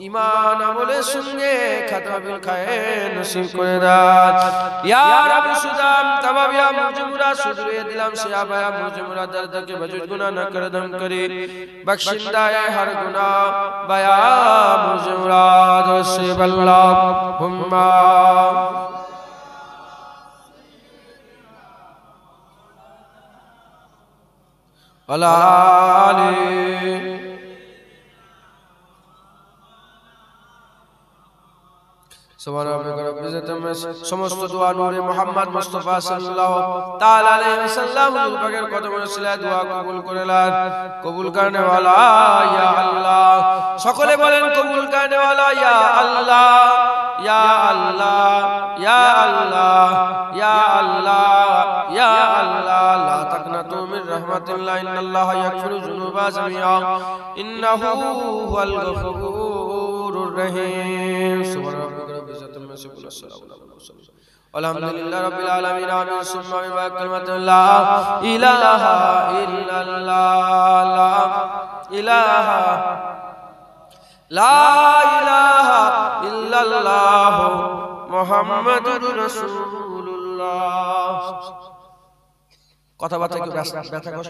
ঈমান আমলের সঙ্গে খাতিমা বিল খায়ের নসিব করে দেন ইয়া রাব্বি সুদাম তাবাবিয়া মুজমুরা সুদরে দিলাম সে আবায়া মুজমুরা দরদকে বজুদ গুনাহ না করে দম করে বখশিন্দা है हर गुनाह बया मुजमरा से बल्ला हुम्मा अलाले সমস্ত দোয়া নূরে মুহাম্মদ মুস্তাফা সাল্লাল্লাহু তাআলা আলাইহি ওয়াসাল্লাম পাকের কদমে সিলা দোয়া কবুল করেলেন কবুল করনে ওয়ালা ইয়া আল্লাহ সকলে বলেন কবুল করনে ওয়ালা ইয়া আল্লাহ ইয়া আল্লাহ ইয়া আল্লাহ ইয়া আল্লাহ ইয়া আল্লাহ লা তাকনাতু মির রাহমাতিল্লাহ ইন্নাল্লাহা ইয়াগফিরু যুনুবা জামিআ ইন্নাহু হুয়াল গফুরুর রহিম সুবহান আলহামদুলিল্লাহ রাব্বিল আলামিন আমিন সুম্মা বিমা কালিমাতু লা ইলাহা ইল্লাল্লাহ লা ইলাহা ইল্লাল্লাহ মুহাম্মাদুর রাসূলুল্লাহ কথাবার্তা কি ব্যথা কষ্ট